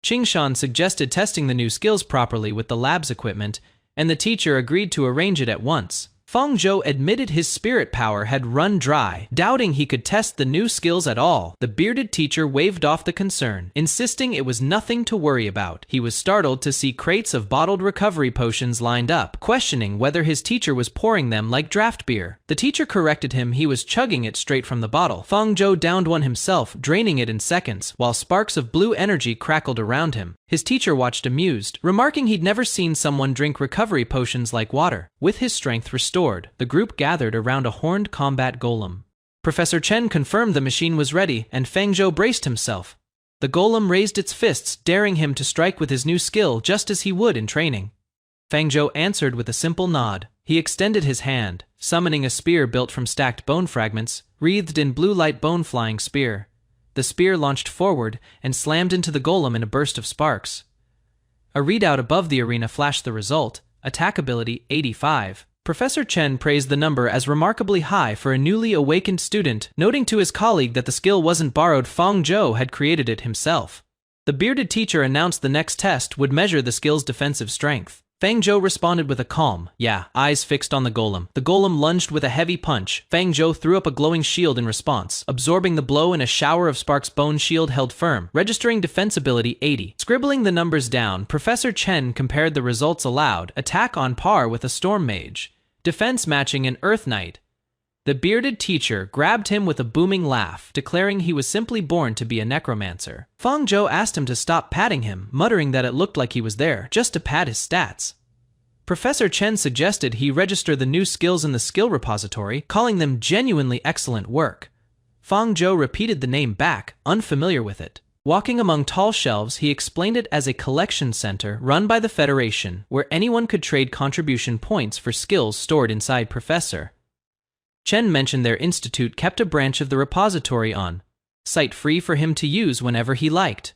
Qingshan suggested testing the new skills properly with the lab's equipment, and the teacher agreed to arrange it at once. Fang Zhou admitted his spirit power had run dry, doubting he could test the new skills at all. The bearded teacher waved off the concern, insisting it was nothing to worry about. He was startled to see crates of bottled recovery potions lined up, questioning whether his teacher was pouring them like draft beer. The teacher corrected him he was chugging it straight from the bottle. Fang Zhou downed one himself, draining it in seconds, while sparks of blue energy crackled around him. His teacher watched amused, remarking he'd never seen someone drink recovery potions like water. With his strength restored, the group gathered around a horned combat golem. Professor Chen confirmed the machine was ready, and Fang Zhou braced himself. The golem raised its fists, daring him to strike with his new skill just as he would in training. Fang Zhou answered with a simple nod. He extended his hand, summoning a spear built from stacked bone fragments, wreathed in blue light bone-flying spear. The spear launched forward and slammed into the golem in a burst of sparks. A readout above the arena flashed the result: attack ability 85. Professor Chen praised the number as remarkably high for a newly awakened student, noting to his colleague that the skill wasn't borrowed. Fang Zhou had created it himself. The bearded teacher announced the next test would measure the skill's defensive strength. Fang Zhou responded with a calm, yeah, eyes fixed on the golem. The golem lunged with a heavy punch. Fang Zhou threw up a glowing shield in response, absorbing the blow in a shower of sparks. Bone shield held firm, registering defense ability 80. Scribbling the numbers down, Professor Chen compared the results aloud. Attack on par with a storm mage. Defense matching an earth knight. The bearded teacher grabbed him with a booming laugh, declaring he was simply born to be a necromancer. Fang Zhou asked him to stop patting him, muttering that it looked like he was there just to pad his stats. Professor Chen suggested he register the new skills in the skill repository, calling them genuinely excellent work. Fang Zhou repeated the name back, unfamiliar with it. Walking among tall shelves, he explained it as a collection center run by the Federation, where anyone could trade contribution points for skills stored inside Professor Chen mentioned their institute kept a branch of the repository on site free for him to use whenever he liked.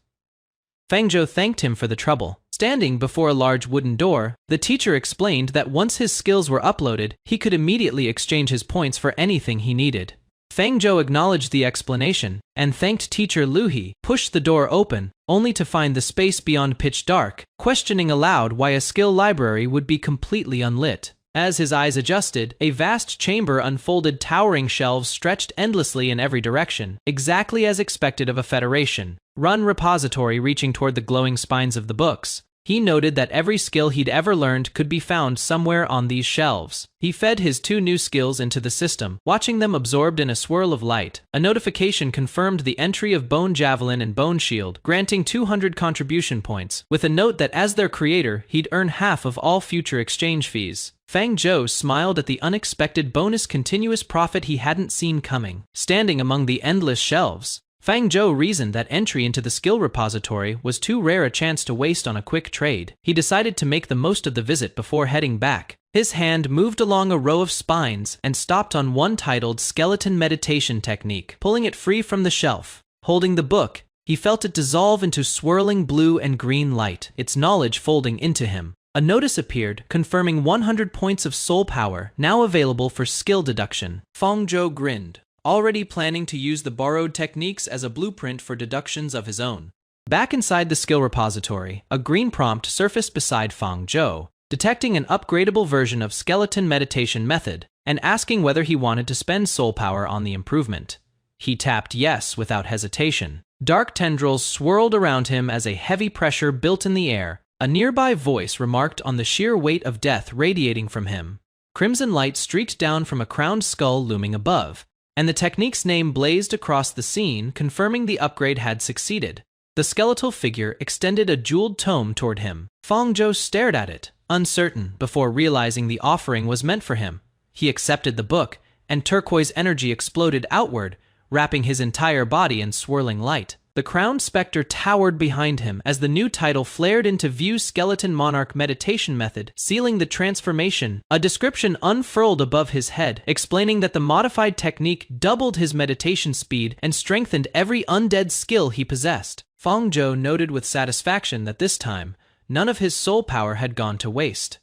Fang Zhou thanked him for the trouble. Standing before a large wooden door, the teacher explained that once his skills were uploaded, he could immediately exchange his points for anything he needed. Fang Zhou acknowledged the explanation and thanked teacher Lu He, pushed the door open, only to find the space beyond pitch dark, questioning aloud why a skill library would be completely unlit. As his eyes adjusted, a vast chamber unfolded, towering shelves stretched endlessly in every direction, exactly as expected of a Federation-run repository reaching toward the glowing spines of the books. He noted that every skill he'd ever learned could be found somewhere on these shelves. He fed his 2 new skills into the system, watching them absorbed in a swirl of light. A notification confirmed the entry of Bone Javelin and Bone Shield, granting 200 contribution points, with a note that as their creator, he'd earn half of all future exchange fees. Fang Zhou smiled at the unexpected bonus continuous profit he hadn't seen coming. Standing among the endless shelves, Fang Zhou reasoned that entry into the skill repository was too rare a chance to waste on a quick trade. He decided to make the most of the visit before heading back. His hand moved along a row of spines and stopped on one titled Skeleton Meditation Technique. Pulling it free from the shelf, holding the book, he felt it dissolve into swirling blue and green light, its knowledge folding into him. A notice appeared, confirming 100 points of soul power, now available for skill deduction. Fang Zhou grinned, already planning to use the borrowed techniques as a blueprint for deductions of his own. Back inside the skill repository, a green prompt surfaced beside Fang Zhou, detecting an upgradable version of Skeleton Meditation Method, and asking whether he wanted to spend soul power on the improvement. He tapped yes without hesitation. Dark tendrils swirled around him as a heavy pressure built in the air. A nearby voice remarked on the sheer weight of death radiating from him. Crimson light streaked down from a crowned skull looming above, and the technique's name blazed across the scene, confirming the upgrade had succeeded. The skeletal figure extended a jeweled tome toward him. Fang Zhou stared at it, uncertain, before realizing the offering was meant for him. He accepted the book, and turquoise energy exploded outward, wrapping his entire body in swirling light. The crowned specter towered behind him as the new title flared into view: Skeleton Monarch Meditation Method, sealing the transformation. A description unfurled above his head, explaining that the modified technique doubled his meditation speed and strengthened every undead skill he possessed. Fang Zhou noted with satisfaction that this time, none of his soul power had gone to waste.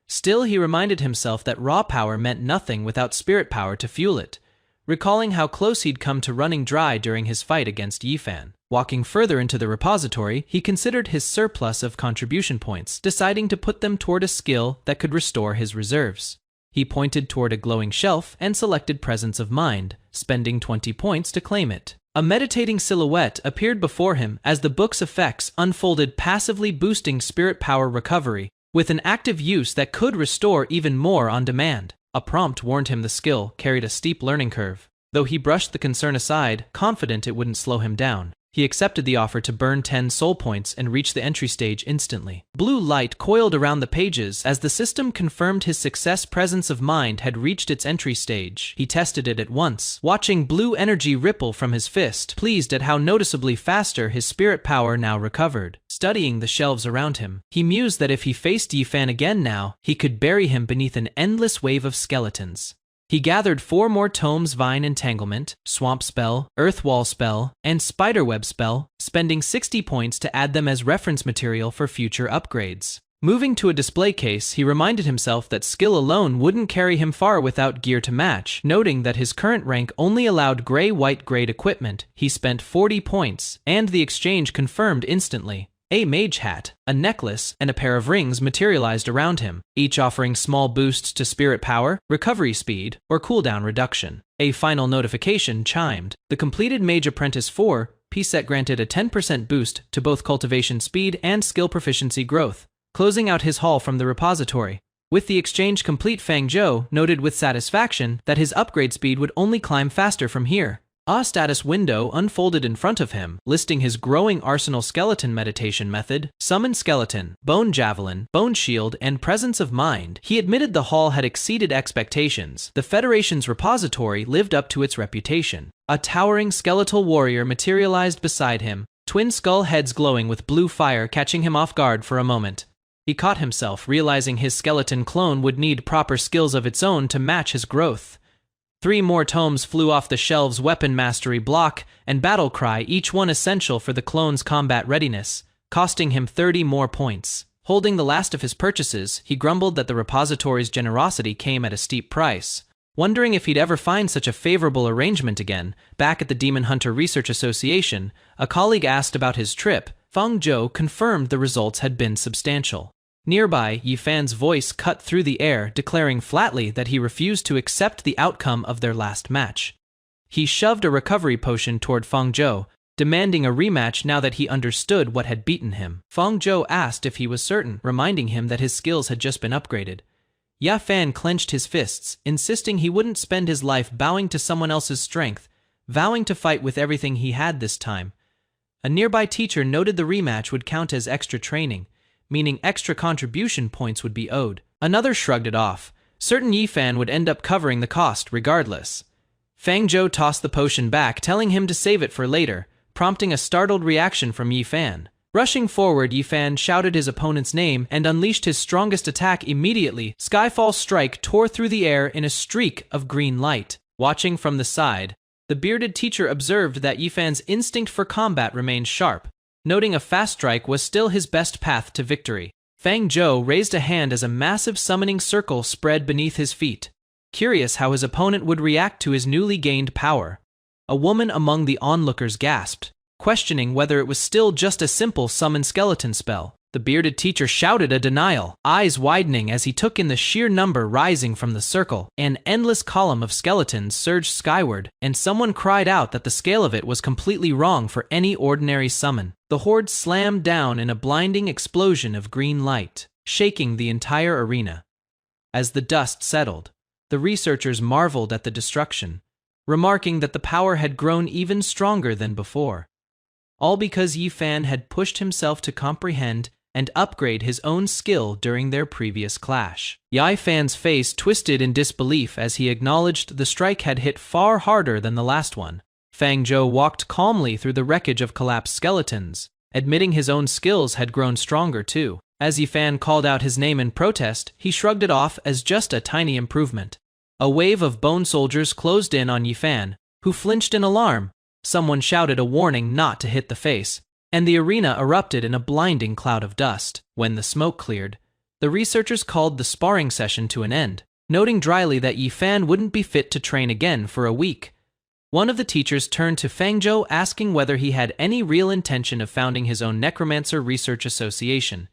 Still, he reminded himself that raw power meant nothing without spirit power to fuel it, recalling how close he'd come to running dry during his fight against Yifan. Walking further into the repository, he considered his surplus of contribution points, deciding to put them toward a skill that could restore his reserves. He pointed toward a glowing shelf and selected Presence of Mind, spending 20 points to claim it. A meditating silhouette appeared before him as the book's effects unfolded, passively boosting spirit power recovery, with an active use that could restore even more on demand. A prompt warned him the skill carried a steep learning curve, though he brushed the concern aside, confident it wouldn't slow him down. He accepted the offer to burn 10 soul points and reach the entry stage instantly. Blue light coiled around the pages as the system confirmed his success. Presence of Mind had reached its entry stage. He tested it at once, watching blue energy ripple from his fist, pleased at how noticeably faster his spirit power now recovered. Studying the shelves around him, he mused that if he faced Yifan again now, he could bury him beneath an endless wave of skeletons. He gathered 4 more tomes: Vine Entanglement, Swamp Spell, Earth Wall Spell, and Spiderweb Spell, spending 60 points to add them as reference material for future upgrades. Moving to a display case, he reminded himself that skill alone wouldn't carry him far without gear to match. Noting that his current rank only allowed gray-white grade equipment, he spent 40 points, and the exchange confirmed instantly. A mage hat, a necklace, and a pair of rings materialized around him, each offering small boosts to spirit power, recovery speed, or cooldown reduction. A final notification chimed. The completed Mage Apprentice 4 P-set granted a 10% boost to both cultivation speed and skill proficiency growth, closing out his haul from the repository. With the exchange complete, Fang Zhou noted with satisfaction that his upgrade speed would only climb faster from here. A status window unfolded in front of him, listing his growing arsenal: skeleton meditation method, summon skeleton, bone javelin, bone shield, and presence of mind. He admitted the haul had exceeded expectations. The Federation's repository lived up to its reputation. A towering skeletal warrior materialized beside him, twin skull heads glowing with blue fire, catching him off guard for a moment. He caught himself, realizing his skeleton clone would need proper skills of its own to match his growth. 3 more tomes flew off the shelves: Weapon Mastery Block and Battle Cry, each one essential for the clone's combat readiness, costing him 30 more points. Holding the last of his purchases, he grumbled that the repository's generosity came at a steep price. Wondering if he'd ever find such a favorable arrangement again, back at the Demon Hunter Research Association, a colleague asked about his trip. Fang Zhou confirmed the results had been substantial. Nearby, Yifan's voice cut through the air, declaring flatly that he refused to accept the outcome of their last match. He shoved a recovery potion toward Fang Zhou, demanding a rematch now that he understood what had beaten him. Fang Zhou asked if he was certain, reminding him that his skills had just been upgraded. Yifan clenched his fists, insisting he wouldn't spend his life bowing to someone else's strength, vowing to fight with everything he had this time. A nearby teacher noted the rematch would count as extra training, meaning extra contribution points would be owed. Another shrugged it off, certain Yifan would end up covering the cost regardless. Fang Zhou tossed the potion back, telling him to save it for later, prompting a startled reaction from Yifan. Rushing forward, Yifan shouted his opponent's name and unleashed his strongest attack immediately. Skyfall Strike tore through the air in a streak of green light. Watching from the side, the bearded teacher observed that Yifan's instinct for combat remained sharp, noting a fast strike was still his best path to victory. Fang Zhou raised a hand as a massive summoning circle spread beneath his feet, curious how his opponent would react to his newly gained power. A woman among the onlookers gasped, questioning whether it was still just a simple summon skeleton spell. The bearded teacher shouted a denial, eyes widening as he took in the sheer number rising from the circle. An endless column of skeletons surged skyward, and someone cried out that the scale of it was completely wrong for any ordinary summon. The horde slammed down in a blinding explosion of green light, shaking the entire arena. As the dust settled, the researchers marveled at the destruction, remarking that the power had grown even stronger than before. All because Yifan had pushed himself to comprehend and upgrade his own skill during their previous clash. Yifan's face twisted in disbelief as he acknowledged the strike had hit far harder than the last one. Fang Zhou walked calmly through the wreckage of collapsed skeletons, admitting his own skills had grown stronger too. As Yifan called out his name in protest, he shrugged it off as just a tiny improvement. A wave of bone soldiers closed in on Yifan, who flinched in alarm. Someone shouted a warning not to hit the face, and the arena erupted in a blinding cloud of dust. When the smoke cleared, the researchers called the sparring session to an end, noting dryly that Yifan wouldn't be fit to train again for a week. One of the teachers turned to Fang Zhou, asking whether he had any real intention of founding his own Necromancer Research Association.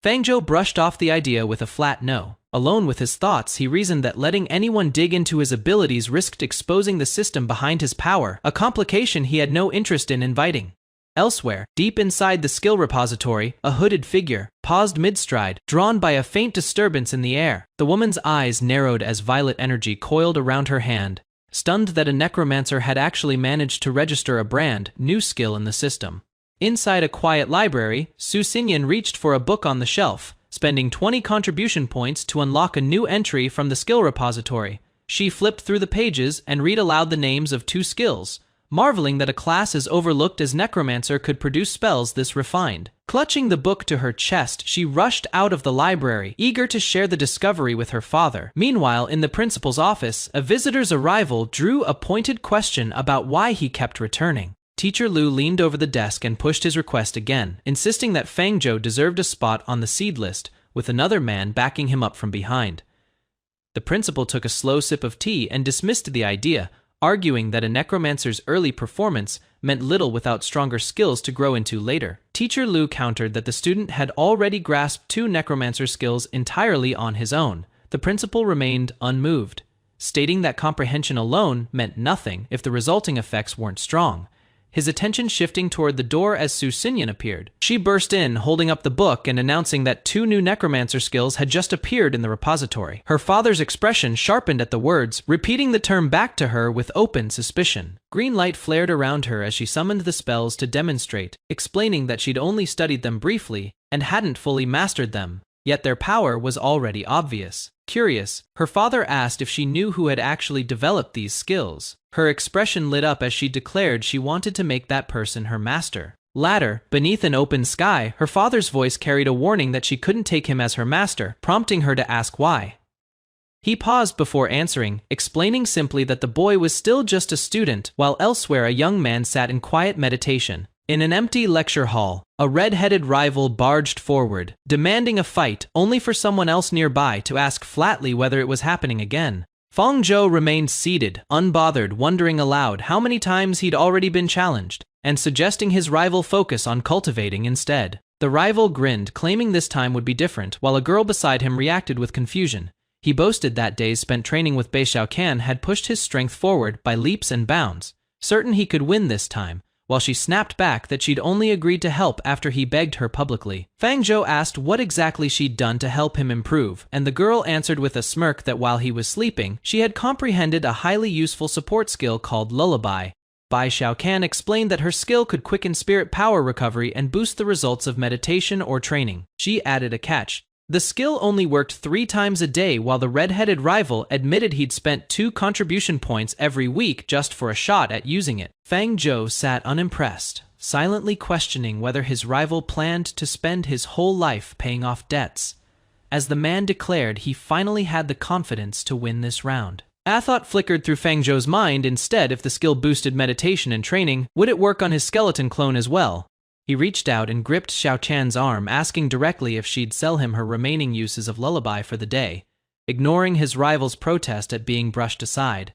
Fang Zhou brushed off the idea with a flat no. Alone with his thoughts, he reasoned that letting anyone dig into his abilities risked exposing the system behind his power, a complication he had no interest in inviting. Elsewhere, deep inside the skill repository, a hooded figure paused mid-stride, drawn by a faint disturbance in the air. The woman's eyes narrowed as violet energy coiled around her hand, stunned that a necromancer had actually managed to register a brand new skill in the system. Inside a quiet library, Su Xinyan reached for a book on the shelf, spending 20 contribution points to unlock a new entry from the skill repository. She flipped through the pages and read aloud the names of 2 skills, marveling that a class as overlooked as Necromancer could produce spells this refined. Clutching the book to her chest, she rushed out of the library, eager to share the discovery with her father. Meanwhile, in the principal's office, a visitor's arrival drew a pointed question about why he kept returning. Teacher Lu leaned over the desk and pushed his request again, insisting that Fang Zhou deserved a spot on the seed list, with another man backing him up from behind. The principal took a slow sip of tea and dismissed the idea, arguing that a necromancer's early performance meant little without stronger skills to grow into later. Teacher Lu countered that the student had already grasped 2 necromancer skills entirely on his own. The principal remained unmoved, stating that comprehension alone meant nothing if the resulting effects weren't strong. His attention shifting toward the door as Su Xinyan appeared. She burst in, holding up the book and announcing that 2 new necromancer skills had just appeared in the repository. Her father's expression sharpened at the words, repeating the term back to her with open suspicion. Green light flared around her as she summoned the spells to demonstrate, explaining that she'd only studied them briefly and hadn't fully mastered them, yet their power was already obvious. Curious, her father asked if she knew who had actually developed these skills. Her expression lit up as she declared she wanted to make that person her master. Later, beneath an open sky, her father's voice carried a warning that she couldn't take him as her master, prompting her to ask why. He paused before answering, explaining simply that the boy was still just a student, while elsewhere a young man sat in quiet meditation. In an empty lecture hall, a red-headed rival barged forward, demanding a fight, only for someone else nearby to ask flatly whether it was happening again. Feng Zhou remained seated, unbothered, wondering aloud how many times he'd already been challenged, and suggesting his rival focus on cultivating instead. The rival grinned, claiming this time would be different, while a girl beside him reacted with confusion. He boasted that days spent training with Bei Xiaocan had pushed his strength forward by leaps and bounds, certain he could win this time, while she snapped back that she'd only agreed to help after he begged her publicly. Fang Zhou asked what exactly she'd done to help him improve, and the girl answered with a smirk that while he was sleeping, she had comprehended a highly useful support skill called Lullaby. Bai Xiaocan explained that her skill could quicken spirit power recovery and boost the results of meditation or training. She added a catch. The skill only worked 3 times a day, while the red-headed rival admitted he'd spent 2 contribution points every week just for a shot at using it. Fang Zhou sat unimpressed, silently questioning whether his rival planned to spend his whole life paying off debts. As the man declared, he finally had the confidence to win this round. A thought flickered through Fang Zhou's mind. Instead, if the skill boosted meditation and training, would it work on his skeleton clone as well? He reached out and gripped Xiao Chan's arm, asking directly if she'd sell him her remaining uses of Lullaby for the day, ignoring his rival's protest at being brushed aside.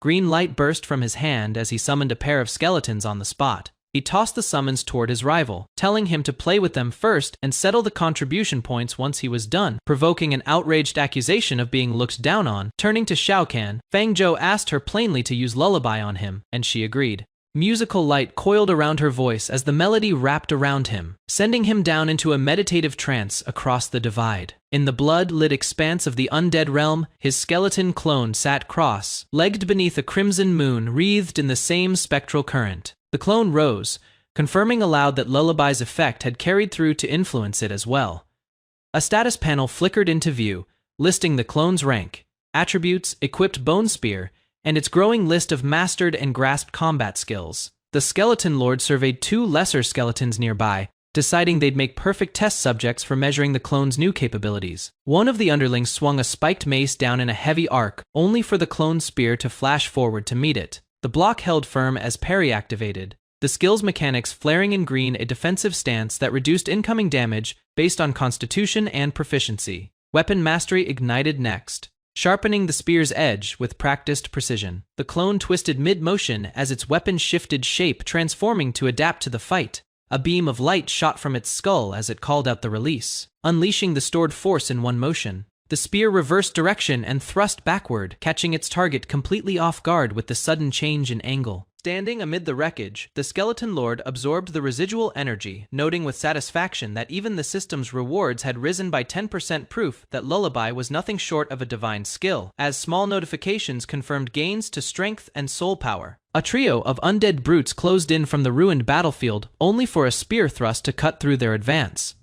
Green light burst from his hand as he summoned a pair of skeletons on the spot. He tossed the summons toward his rival, telling him to play with them first and settle the contribution points once he was done, provoking an outraged accusation of being looked down on. Turning to Xiao Can, Fang Zhou asked her plainly to use Lullaby on him, and she agreed. Musical light coiled around her voice as the melody wrapped around him, sending him down into a meditative trance across the divide. In the blood-lit expanse of the undead realm, his skeleton clone sat cross-legged beneath a crimson moon wreathed in the same spectral current. The clone rose, confirming aloud that Lullaby's effect had carried through to influence it as well. A status panel flickered into view, listing the clone's rank, attributes, equipped bone spear, and its growing list of mastered and grasped combat skills. The skeleton lord surveyed 2 lesser skeletons nearby, deciding they'd make perfect test subjects for measuring the clone's new capabilities. One of the underlings swung a spiked mace down in a heavy arc, only for the clone's spear to flash forward to meet it. The block held firm as parry activated, the skill's mechanics flaring in green, a defensive stance that reduced incoming damage based on constitution and proficiency. Weapon mastery ignited next, sharpening the spear's edge with practiced precision. The clone twisted mid-motion as its weapon shifted shape, transforming to adapt to the fight. A beam of light shot from its skull as it called out the release, unleashing the stored force in one motion. The spear reversed direction and thrust backward, catching its target completely off guard with the sudden change in angle. Standing amid the wreckage, the skeleton lord absorbed the residual energy, noting with satisfaction that even the system's rewards had risen by 10%, proof that Lullaby was nothing short of a divine skill, as small notifications confirmed gains to strength and soul power. A trio of undead brutes closed in from the ruined battlefield, only for a spear thrust to cut through their advance.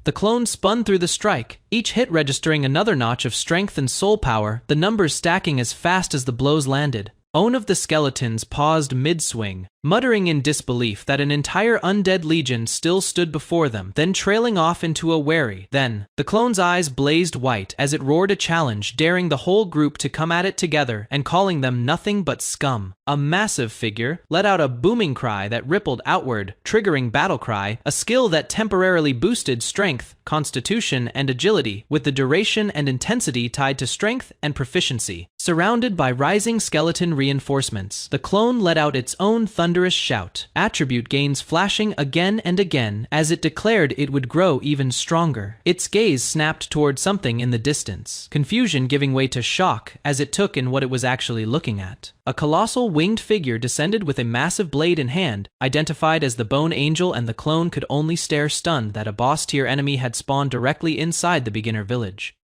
The clone spun through the strike, each hit registering another notch of strength and soul power, the numbers stacking as fast as the blows landed. One of the skeletons paused mid-swing, muttering in disbelief that an entire undead legion still stood before them, then trailing off into a wary. Then, the clone's eyes blazed white as it roared a challenge, daring the whole group to come at it together and calling them nothing but scum. A massive figure let out a booming cry that rippled outward, triggering Battle Cry, a skill that temporarily boosted strength, constitution, and agility, with the duration and intensity tied to strength and proficiency. Surrounded by rising skeleton reinforcements, the clone let out its own thunderous shout, attribute gains flashing again and again as it declared it would grow even stronger. Its gaze snapped toward something in the distance, confusion giving way to shock as it took in what it was actually looking at. A colossal winged figure descended with a massive blade in hand, identified as the Bone Angel, and the clone could only stare stunned that a boss-tier enemy had spawned directly inside the beginner village.